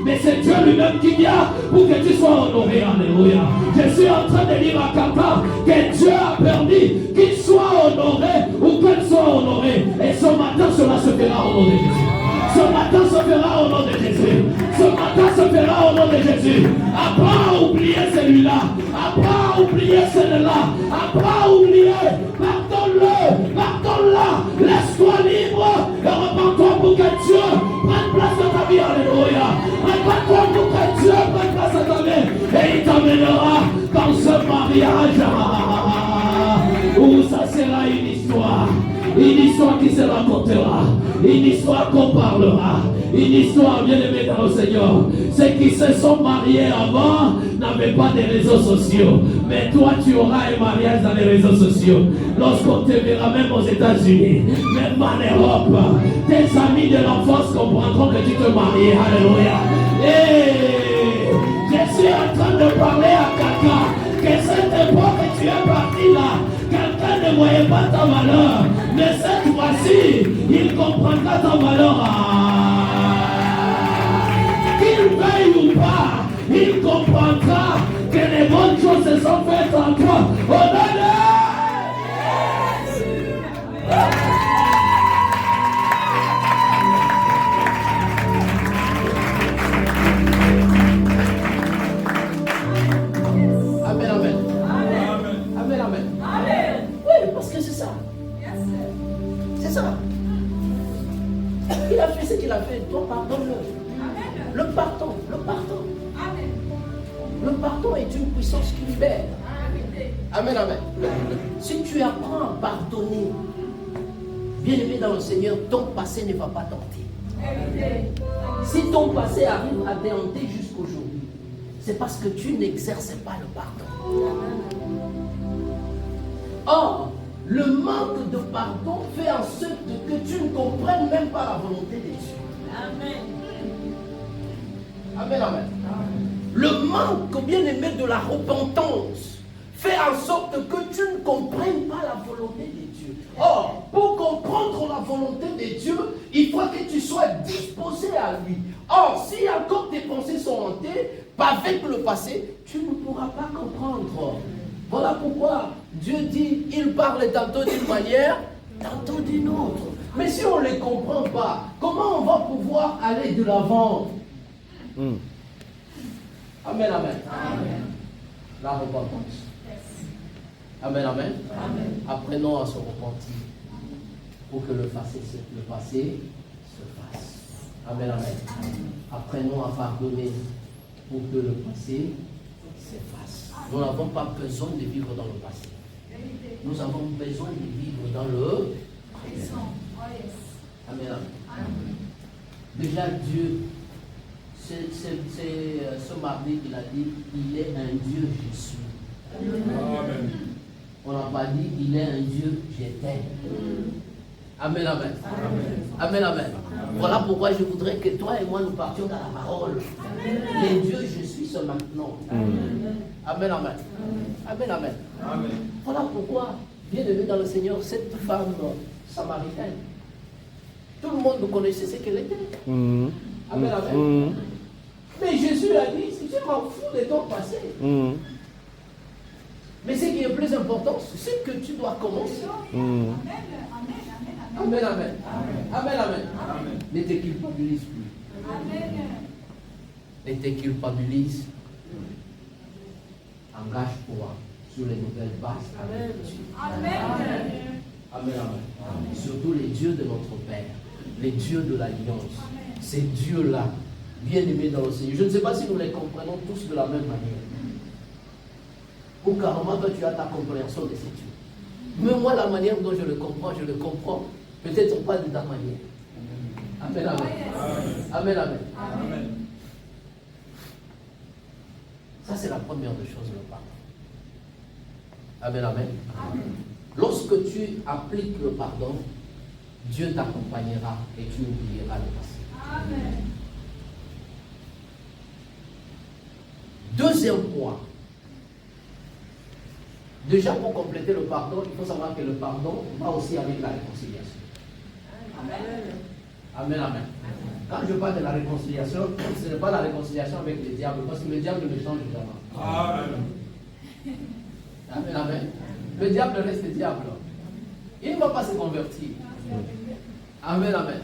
mais c'est Dieu lui-même qui vient pour que tu sois honoré. Alléluia. Je suis en train de dire à quelqu'un que Dieu a permis qu'il soit honoré ou qu'elle soit honorée. Et ce matin, cela se fera au nom de Jésus. Ce matin se fera au nom de Jésus. Ce matin se fera au nom de Jésus. Apprends à oublier celui-là. Apprends à oublier celle-là. Apprends à oublier. Pardonne-le. Pardonne-la. Laisse-toi libre. Et repends-toi pour que Dieu prenne place dans ta vie. Alléluia. Repends-toi pour que Dieu prenne place dans ta vie. Et il t'amènera dans ce mariage où ça sera une histoire. Une histoire qui se racontera, une histoire qu'on parlera, une histoire bien aimée dans le Seigneur. Ceux qui se sont mariés avant n'avaient pas de réseaux sociaux, mais toi tu auras un mariage dans les réseaux sociaux. Lorsqu'on te verra même aux États-Unis, même en Europe, tes amis de l'enfance comprendront que tu te maries. Alléluia. Et je suis en train de parler à quelqu'un que cette époque que tu es parti là, quelqu'un ne voyait pas ta valeur, mais cette fois-ci, il comprendra ta valeur. Qu'il veuille ou pas, il comprendra que les bonnes choses se sont faites en toi. Il a fait ce qu'il a fait, toi pardonne-le. Le pardon. Le pardon est une puissance qui libère. Amen, amen. Si tu apprends à pardonner, bien-aimé dans le Seigneur, ton passé ne va pas t'hanter. Si ton passé arrive à te hanter jusqu'aujourd'hui, c'est parce que tu n'exerces pas le pardon. Or, le manque de pardon fait en sorte que tu ne comprennes même pas la volonté de Dieu. Amen. Amen, amen. Le manque, bien aimé, de la repentance fait en sorte que tu ne comprennes pas la volonté de Dieu. Or, pour comprendre la volonté de Dieu, il faut que tu sois disposé à lui. Or, si encore tes pensées sont hantées, avec le passé, tu ne pourras pas comprendre. Voilà pourquoi Dieu dit, il parle tantôt d'une manière, tantôt d'une autre. Mais si on ne les comprend pas, comment on va pouvoir aller de l'avant? Amen, amen. Amen. La repentance. Amen, amen. Amen. Apprenons à se repentir pour que le passé se fasse. Amen, amen. Apprenons à pardonner pour que le passé s'efface. Nous n'avons pas besoin de vivre dans le passé. Nous avons besoin de vivre dans le présent. Amen, amen. Déjà, Dieu, c'est ce mardi qu'il a dit, il est un Dieu, je suis. Amen. On n'a pas dit, il est un Dieu, j'étais. Amen, amen. Amen, amen. Voilà pourquoi je voudrais que toi et moi nous partions dans la parole. Les dieux, je suis ce maintenant. Amen, amen. Amen, amen. Voilà pourquoi, bien aimé dans le Seigneur, cette femme samaritaine, tout le monde connaissait ce qu'elle était. Amen, amen. Mais Jésus a dit, je m'en fous de ton passé. Mais ce qui est plus important, c'est que tu dois commencer. Amen, amen. Amen, amen. Ne te culpabilise plus. Ne te culpabilise. Engage-toi sur les nouvelles bases. Amen. Amen, amen. Surtout les dieux de notre Père, les dieux de l'Alliance. Ces dieux-là, bien aimés dans le Seigneur. Je ne sais pas si nous les comprenons tous de la même manière. Ou carrément, toi, tu as ta compréhension de ces dieux. Mais moi, la manière dont je le comprends. Peut-être pas de ta manière. Amen, amen. Amen, amen. Ça, c'est la première des choses, le pardon. Amen, amen. Lorsque tu appliques le pardon, Dieu t'accompagnera et tu oublieras le passé. Amen. Deuxième point. Déjà, pour compléter le pardon, il faut savoir que le pardon va aussi avec la réconciliation. Amen. Amen, amen. Quand je parle de la réconciliation, ce n'est pas la réconciliation avec le diable, parce que le diable ne change jamais. Amen. Amen, amen. Le diable reste diable. Il ne va pas se convertir. Amen, amen.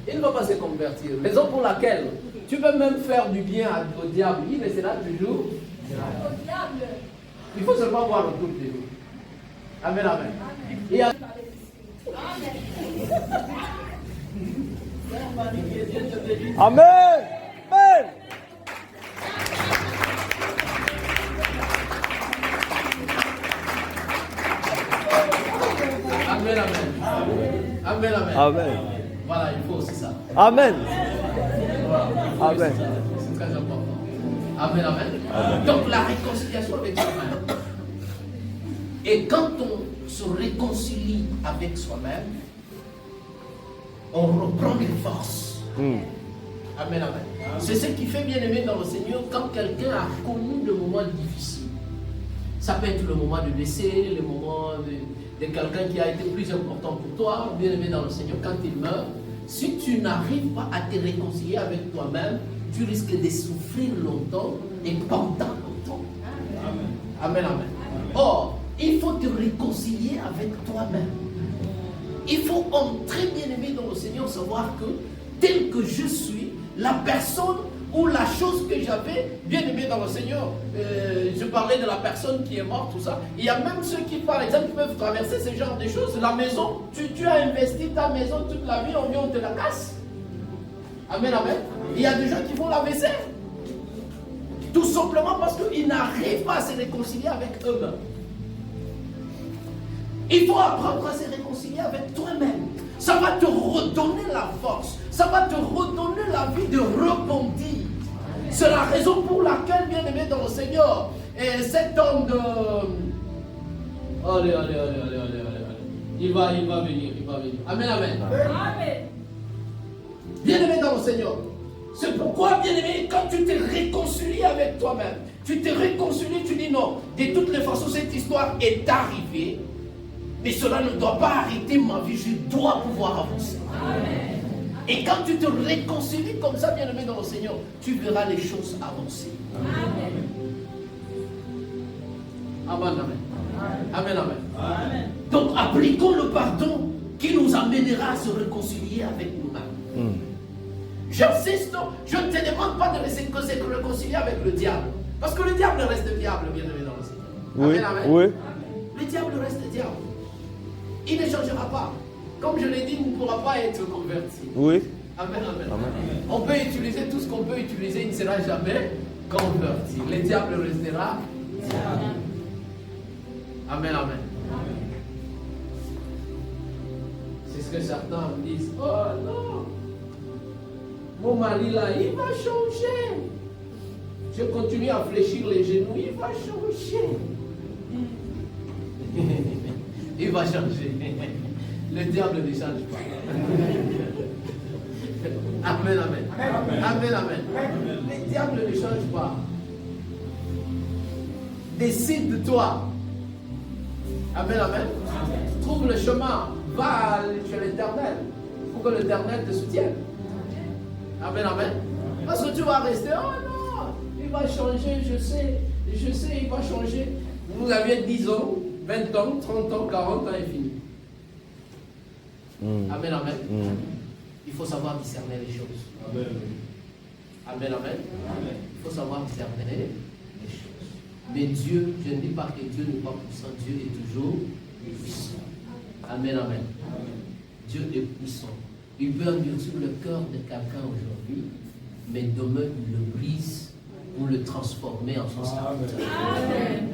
Il ne va pas se convertir. Raison pour laquelle tu peux même faire du bien au diable, il restera toujours au diable. Il faut seulement voir autour de nous. Amen, amen. Et à... Amen. Amen. Amen, amen. Amen, amen. Amen. Voilà, il faut aussi ça. Amen. Voilà, Amen. c'est très important. Amen, amen. Amen. Donc la réconciliation avec soi-même. Et quand on se réconcilie avec soi-même, on reprend des forces. Amen, amen. C'est ce qui fait bien aimer dans le Seigneur quand quelqu'un a connu le moment difficile. Ça peut être le moment de décès, le moment de quelqu'un qui a été plus important pour toi, bien aimé dans le Seigneur, quand il meurt. Si tu n'arrives pas à te réconcilier avec toi-même, tu risques de souffrir longtemps et pendant longtemps. Amen. Amen, amen. Or, il faut te réconcilier avec toi-même. Il faut entrer, bien aimé dans le Seigneur, savoir que tel que je suis, la personne ou la chose que j'avais, bien aimé dans le Seigneur, je parlais de la personne qui est morte, tout ça. Il y a même ceux qui, par exemple, peuvent traverser ce genre de choses. La maison, tu as investi ta maison toute la vie, on vient, on te la casse. Amen, amen. Il y a des gens qui font la vaisselle. Tout simplement parce qu'ils n'arrivent pas à se réconcilier avec eux-mêmes. Il faut apprendre à se réconcilier avec toi-même. Ça va te redonner la force. Ça va te redonner la vie de rebondir. C'est la raison pour laquelle, bien aimé dans le Seigneur, et cet homme de... Allez. Il va venir. Amen, amen. Amen. Bien aimé dans le Seigneur. C'est pourquoi, bien aimé, quand tu te réconcilies avec toi-même, tu te réconcilies, tu dis non, de toutes les façons, cette histoire est arrivée. Mais cela ne doit pas arrêter ma vie, je dois pouvoir avancer. Amen. Et quand tu te réconcilies comme ça, bien aimé dans le Seigneur, tu verras les choses avancer. Amen. Amen, amen. Amen, amen. Amen. Donc appliquons le pardon qui nous amènera à se réconcilier avec nous-mêmes. J'insiste, je ne te demande pas de se réconcilier avec le diable. Parce que le diable reste diable, bien aimé dans le Seigneur. Oui, amen, amen. oui. Le diable reste diable. Il ne changera pas. Comme je l'ai dit, il ne pourra pas être converti. Oui. Amen, amen. Amen. On peut utiliser tout ce qu'on peut utiliser, il ne sera jamais converti. Le diable restera diable. Amen, amen. C'est ce que certains disent. Oh non, mon mari là, il va changer. Je continue à fléchir les genoux, il va changer. Il va changer. Le diable ne change pas. Amen, amen. Amen, amen. Le diable ne change pas. Décide-toi. Amen, amen. Trouve le chemin. Va chez l'Éternel. Pour que l'Éternel te soutienne. Amen, amen. Parce que tu vas rester. Oh non, il va changer, je sais, il va changer. Vous aviez 10 ans. 20 ans, 30 ans, 40 ans est fini. Amen, amen. Il faut savoir discerner les choses. Amen, amen. Amen. Il faut savoir discerner les choses. Mais Dieu, je ne dis pas que Dieu n'est pas puissant, Dieu est toujours puissant. Amen, amen. Dieu est puissant. Il peut endurcir le cœur de quelqu'un aujourd'hui, mais demain il le brise pour le transformer en son serviteur. Amen.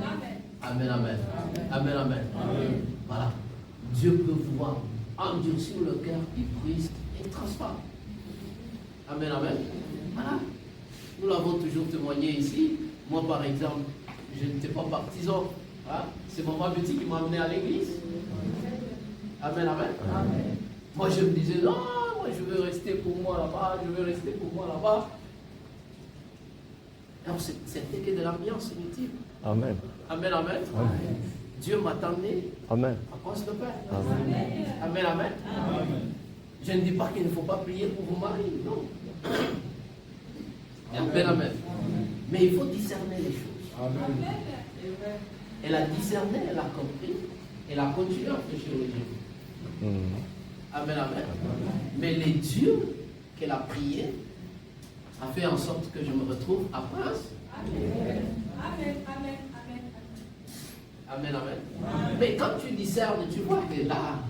Amen, amen. Amen, amen. Voilà. Dieu peut pouvoir endurcir le cœur, il brise et transforme. Amen, amen. Voilà. Nous l'avons toujours témoigné ici. Moi, par exemple, je n'étais pas partisan. Hein? C'est Maman Betty qui m'a amené à l'église. Amen, amen. Moi, je me disais, non, moi, je veux rester pour moi là-bas, je veux rester pour moi là-bas. Alors, c'était que de l'ambiance inutile. Amen. Amen, amen. Dieu m'attendait Amen. à cause de Père. Amen, amen. Je ne dis pas qu'il ne faut pas prier pour vos maris, non. Amen, amen. Mais il faut discerner les choses. Elle a discerné, elle a compris, elle a continué à prêcher au Dieu. Amen, amen. Mais les dieux qu'elle a priés a fait en sorte que je me retrouve à Prince. Amen. Amen, amen. Mais quand tu discernes, tu vois que là,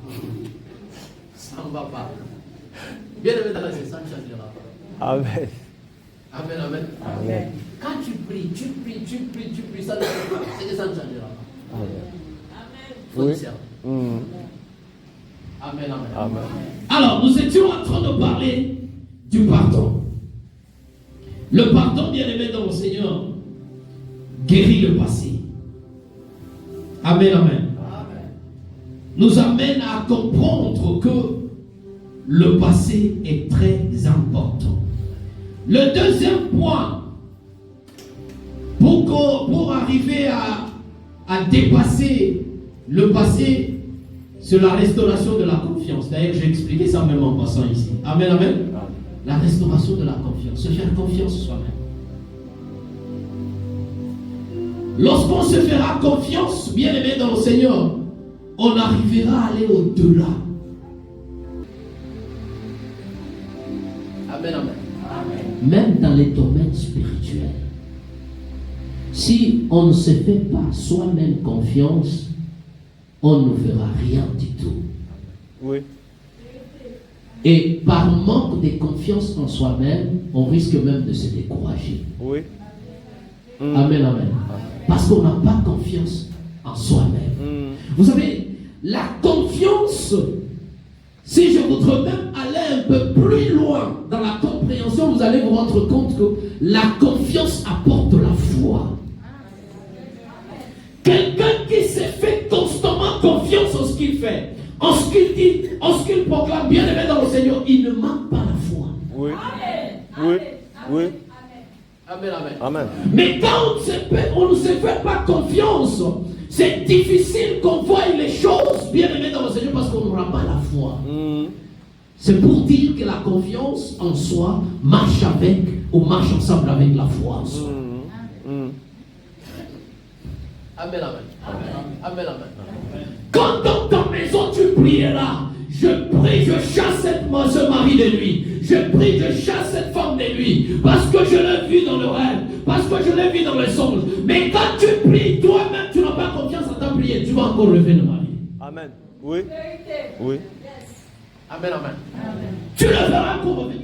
ça ne va pas. Bien aimé dans la vie, ça ne changera pas. Amen. Amen, amen. Amen. Quand tu pries, ça ne changera pas. C'est que ça ne changera pas. Amen. Il faut discerner. Amen, amen. Amen. Alors, nous étions en train de parler du pardon. Le pardon, bien-aimé dans le Seigneur, guérit le passé. Amen, amen. Nous amène à comprendre que le passé est très important. Le deuxième point, pour arriver à dépasser le passé, c'est la restauration de la confiance. D'ailleurs, j'ai expliqué ça même en passant ici. Amen, amen. La restauration de la confiance, se faire confiance soi-même. Lorsqu'on se fera confiance, bien-aimé dans le Seigneur, on arrivera à aller au-delà. Amen, amen. Même dans les domaines spirituels. Si on ne se fait pas soi-même confiance, on ne fera rien du tout. Oui. Et par manque de confiance en soi-même, on risque même de se décourager. Oui. Amen, amen. Parce qu'on n'a pas confiance en soi-même. Vous savez, la confiance, si je voudrais même aller un peu plus loin dans la compréhension, vous allez vous rendre compte que la confiance apporte la foi. Quelqu'un qui s'est fait constamment confiance en ce qu'il fait, en ce qu'il dit, en ce qu'il proclame, bien aimé dans le Seigneur, il ne manque pas la foi. Oui. Oui. Oui. Amen, amen. Amen. Mais quand on ne se fait pas confiance, c'est difficile qu'on voie les choses, bien aimé dans le Seigneur, parce qu'on n'aura pas la foi. C'est pour dire que la confiance en soi marche avec ou marche ensemble avec la foi en soi. Amen, amen. Amen, amen. Quand dans ta maison tu prieras, je prie, je chasse ce mari de lui. Je prie, je chasse cette femme de lui. Parce que je l'ai vu dans le rêve. Parce que je l'ai vu dans le songe. Mais quand tu pries, toi-même, tu n'as pas confiance en ta prière. Tu vas encore lever le mari. Amen. Oui. Oui. Amen, amen. Tu le verras encore revenir.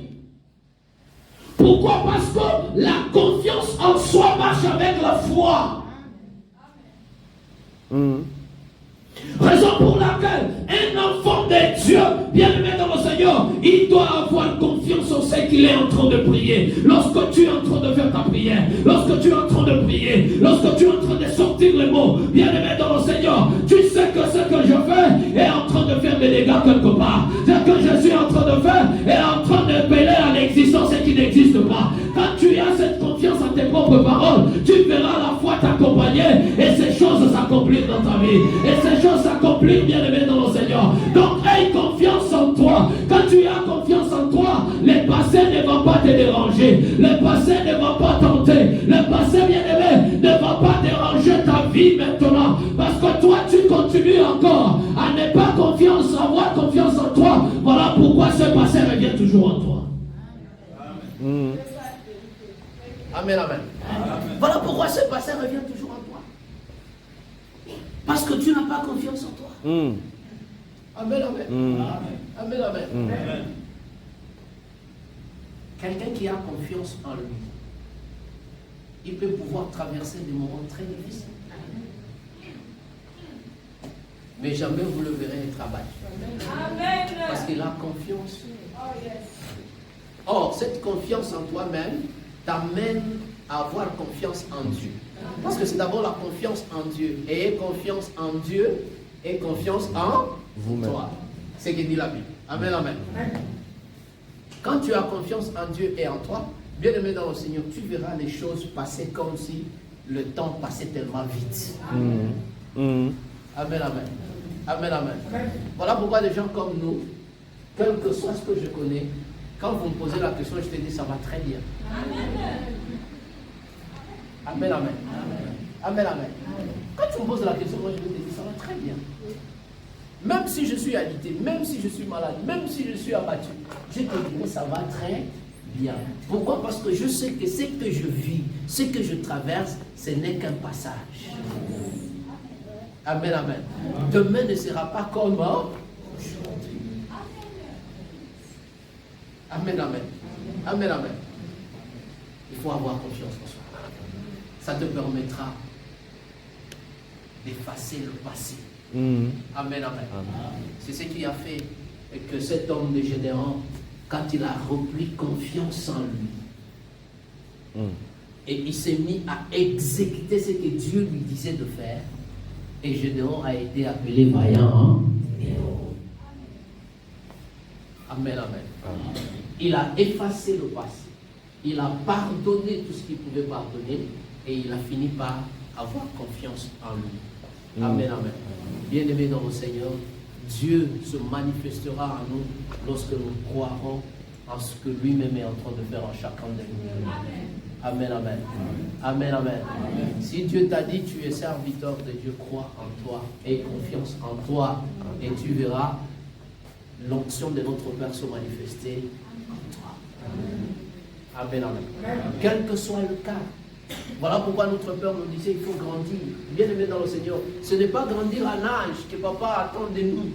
Pourquoi? Parce que la confiance en soi marche avec la foi. Raison pour laquelle un enfant de Dieu, bien aimé dans le Seigneur, il doit avoir confiance en ce qu'il est en train de prier. Lorsque tu es en train de faire ta prière, lorsque tu es en train de prier, lorsque tu es en train de sortir les mots, bien aimé dans le Seigneur, tu sais que ce que je fais est en train de faire des dégâts quelque part. Ce que je suis en train de faire est en train de peler à l'existence ce qui n'existe pas. Quand tu as cette confiance en tes propres paroles, tu verras la foi t'accompagner et ces choses s'accomplir dans ta vie. Et ces choses s'accomplir, bien aimé dans le Seigneur. Donc aie confiance en toi. Quand tu as confiance en toi, les passés ne vont pas te déranger. Les passés ne vont pas tenter. Les passés, bien aimé, ne vont pas déranger ta vie maintenant. Parce que toi, tu continues encore à ne pas avoir confiance en toi. Voilà pourquoi ce passé revient toujours en toi. Amen, amen. Voilà pourquoi ce passé revient toujours en toi. Parce que tu n'as pas confiance en toi. Amen, amen. Amen, amen. Quelqu'un qui a confiance en lui, il peut pouvoir traverser des moments très difficiles. Mais jamais vous le verrez être abattu. Parce qu'il a confiance. Or, cette confiance en toi-même t'amène à avoir confiance en Dieu. Parce que c'est d'abord la confiance en Dieu. Ayez confiance en Dieu et confiance en Vous-même. Toi. C'est ce que dit la Bible. Amen, amen. Quand tu as confiance en Dieu et en toi, bien-aimé dans le Seigneur, tu verras les choses passer comme si le temps passait tellement vite. Amen, amen. Amen, amen. Voilà pourquoi des gens comme nous, quel que soit ce que je connais, quand vous me posez la question, je te dis ça va très bien. Amen, amen. Amen, amen. Quand tu me poses la question, moi je te dis ça va très bien. Même si je suis alité, même si je suis malade, même si je suis abattu, je te dirai ça va très bien. Pourquoi? Parce que je sais que ce que je vis, ce que je traverse, ce n'est qu'un passage. Amen, amen. Demain ne sera pas comme aujourd'hui. Amen, amen. Amen, amen. Il faut avoir confiance en soi. Ça te permettra d'effacer le passé. Amen, amen. C'est ce qui a fait que cet homme de Gédéon, quand il a repris confiance en lui, et il s'est mis à exécuter ce que Dieu lui disait de faire, et Gédéon a été appelé vaillant héros. Amen, amen. Il a effacé le passé. Il a pardonné tout ce qu'il pouvait pardonner, et il a fini par avoir confiance en lui. Amen, amen. Bien-aimés dans le Seigneur, Dieu se manifestera en nous lorsque nous croirons en ce que lui-même est en train de faire en chacun de nous. Amen, amen. Amen, amen. Si Dieu t'a dit tu es serviteur de Dieu, crois en toi, aie confiance en toi, et tu verras l'onction de notre Père se manifester en toi. Amen, amen. Quel que soit le cas. Voilà pourquoi notre Père nous disait il faut grandir. Bien aimé dans le Seigneur, ce n'est pas grandir en âge que papa attend de nous.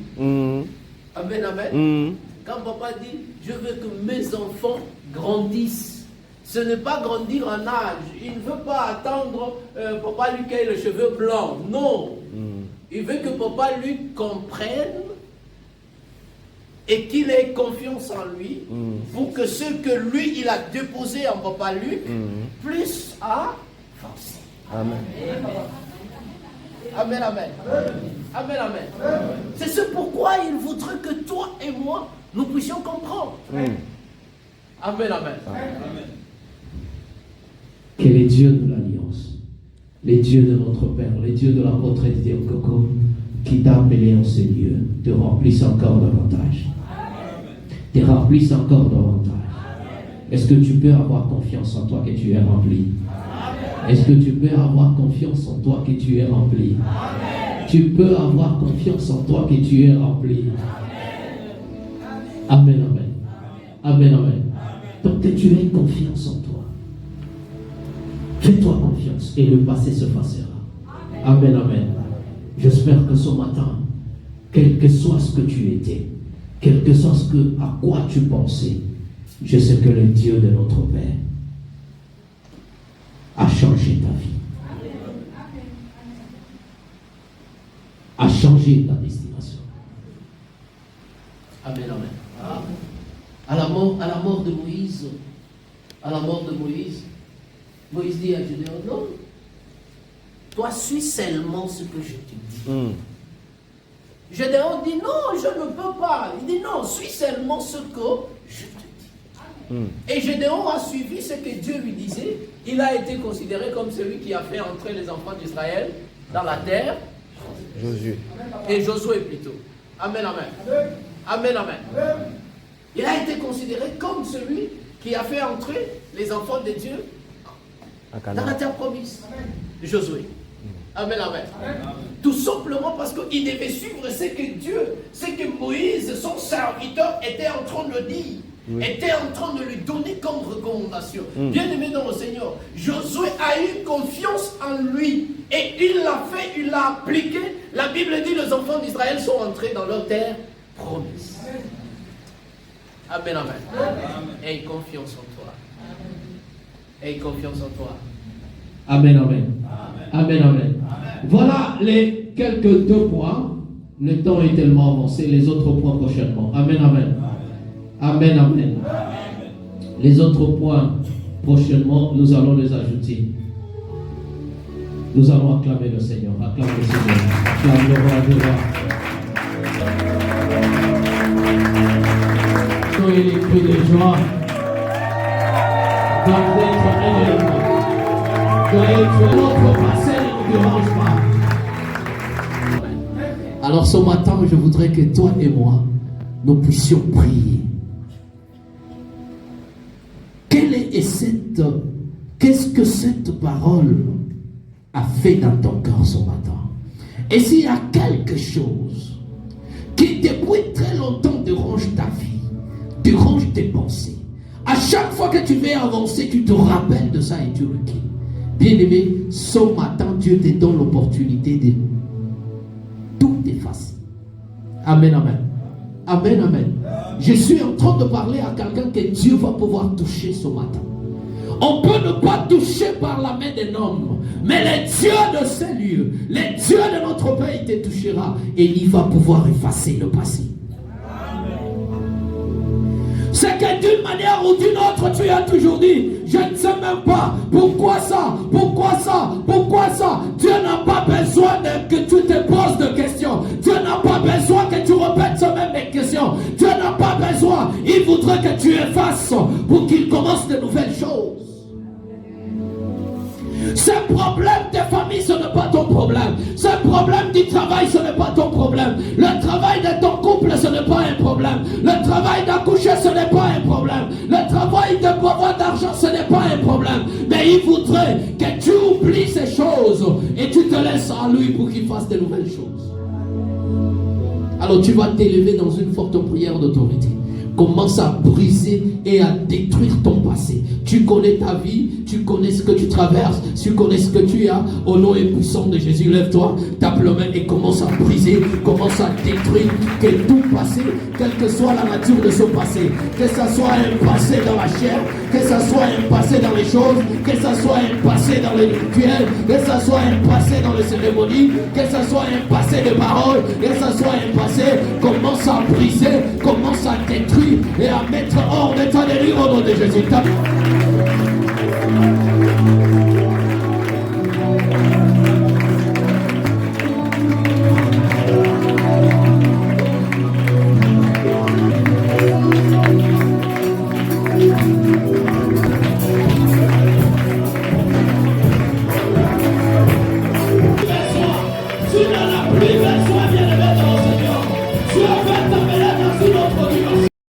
Amen, amen. Quand papa dit je veux que mes enfants grandissent, ce n'est pas grandir en âge. Il ne veut pas attendre papa lui qui ait les cheveux blancs. Non. Il veut que papa lui comprenne et qu'il ait confiance en lui pour que ce que lui, il a déposé en papa lui, puisse avancer. Amen. Amen, amen. Amen, amen. C'est ce pourquoi il voudrait que toi et moi, nous puissions comprendre. Amen, amen. Que les dieux de l'Alliance, les dieux de notre Père, les dieux de l'apôtre Didier Coco, qui t'a appelé en ces lieux, te remplissent encore davantage. Te remplissent encore davantage. Est-ce que tu peux avoir confiance en toi que tu es rempli? Est-ce que tu peux avoir confiance en toi que tu es rempli? Tu peux avoir confiance en toi que tu es rempli. Amen, amen. Amen, amen. Donc que tu aies confiance en toi. Fais-toi confiance et le passé se passera. Amen, amen. J'espère que ce matin, quel que soit ce que tu étais, quel que soit à quoi tu pensais, je sais que le Dieu de notre Père a changé ta vie, a changé ta destination. Amen, amen. À la mort de Moïse, Moïse dit à Gédéon, non, toi suis seulement ce que je te dis. Gédéon dit, non, je ne peux pas. Il dit, non, suis seulement ce que je te dis. Et Gédéon a suivi ce que Dieu lui disait. Il a été considéré comme celui qui a fait entrer les enfants d'Israël dans la terre. Josué. Et Josué plutôt. Amen, amen. Amen, amen. Il a été considéré comme celui qui a fait entrer les enfants de Dieu dans la terre promise. Josué. Amen, amen. Tout simplement parce qu'il devait suivre ce que Dieu, ce que Moïse, son serviteur, était en train de dire, était en train de lui donner comme recommandation. Bien-aimé dans le Seigneur, Josué a eu confiance en lui et il l'a fait, il l'a appliqué. La Bible dit que les enfants d'Israël sont entrés dans leur terre promise. Amen, amen. Aie confiance en toi. Aie confiance en toi. Amen, amen. Amen, amen. Voilà les quelques 2 points. Le temps est tellement avancé. Les autres points prochainement. Amen, amen. Amen, amen. Les autres points prochainement, nous allons les ajouter. Nous allons acclamer le Seigneur. Acclame le Seigneur. Acclame le roi. envoyer les cris de joie. Doit être énorme. Doit être notre passé ne nous dérange pas. Alors ce matin, je voudrais que toi et moi, nous puissions prier. Qu'est-ce que cette parole a fait dans ton cœur ce matin? Et s'il y a quelque chose qui depuis très longtemps dérange ta vie, dérange tes pensées, à chaque fois que tu veux avancer, tu te rappelles de ça et tu recules. Bien-aimé, ce matin, Dieu te donne l'opportunité de tout effacer. Amen, amen. Amen, amen. Je suis en train de parler à quelqu'un que Dieu va pouvoir toucher ce matin. On peut ne pas toucher par la main d'un homme, mais le Dieu de ces lieux, le Dieu de notre pays te touchera et il va pouvoir effacer le passé. C'est que d'une manière ou d'une autre, tu as toujours dit, je ne sais même pas, pourquoi ça, pourquoi ça, pourquoi ça. Dieu n'a pas besoin que tu te poses de questions. Dieu n'a pas besoin que tu répètes ces mêmes questions. Dieu n'a pas besoin, il voudrait que tu effaces pour qu'il commence de nouvelles choses. Ce problème de famille, ce n'est pas ton problème. Ce problème du travail, ce n'est pas ton problème. Le travail de ton couple, ce n'est pas un problème. Le travail d'accoucher, ce n'est pas un problème. Le travail de pouvoir d'argent, ce n'est pas un problème. Mais il voudrait que tu oublies ces choses et tu te laisses à lui pour qu'il fasse de nouvelles choses. Alors tu vas t'élever dans une forte prière d'autorité. Commence à briser et à détruire ton passé. Tu connais ta vie, tu connais ce que tu traverses, tu connais ce que tu as. Au nom et puissant de Jésus, lève-toi, tape le main et commence à briser, commence à détruire que tout passé, quelle que soit la nature de ce passé, que ce soit un passé dans la chair, que ce soit un passé dans les choses, que ce soit un passé dans les rituels, que ce soit un passé dans les cérémonies, que ce soit un passé de paroles, que ce soit un passé, commence à briser, commence à détruire et à mettre hors d'état de rire au nom de Jésus.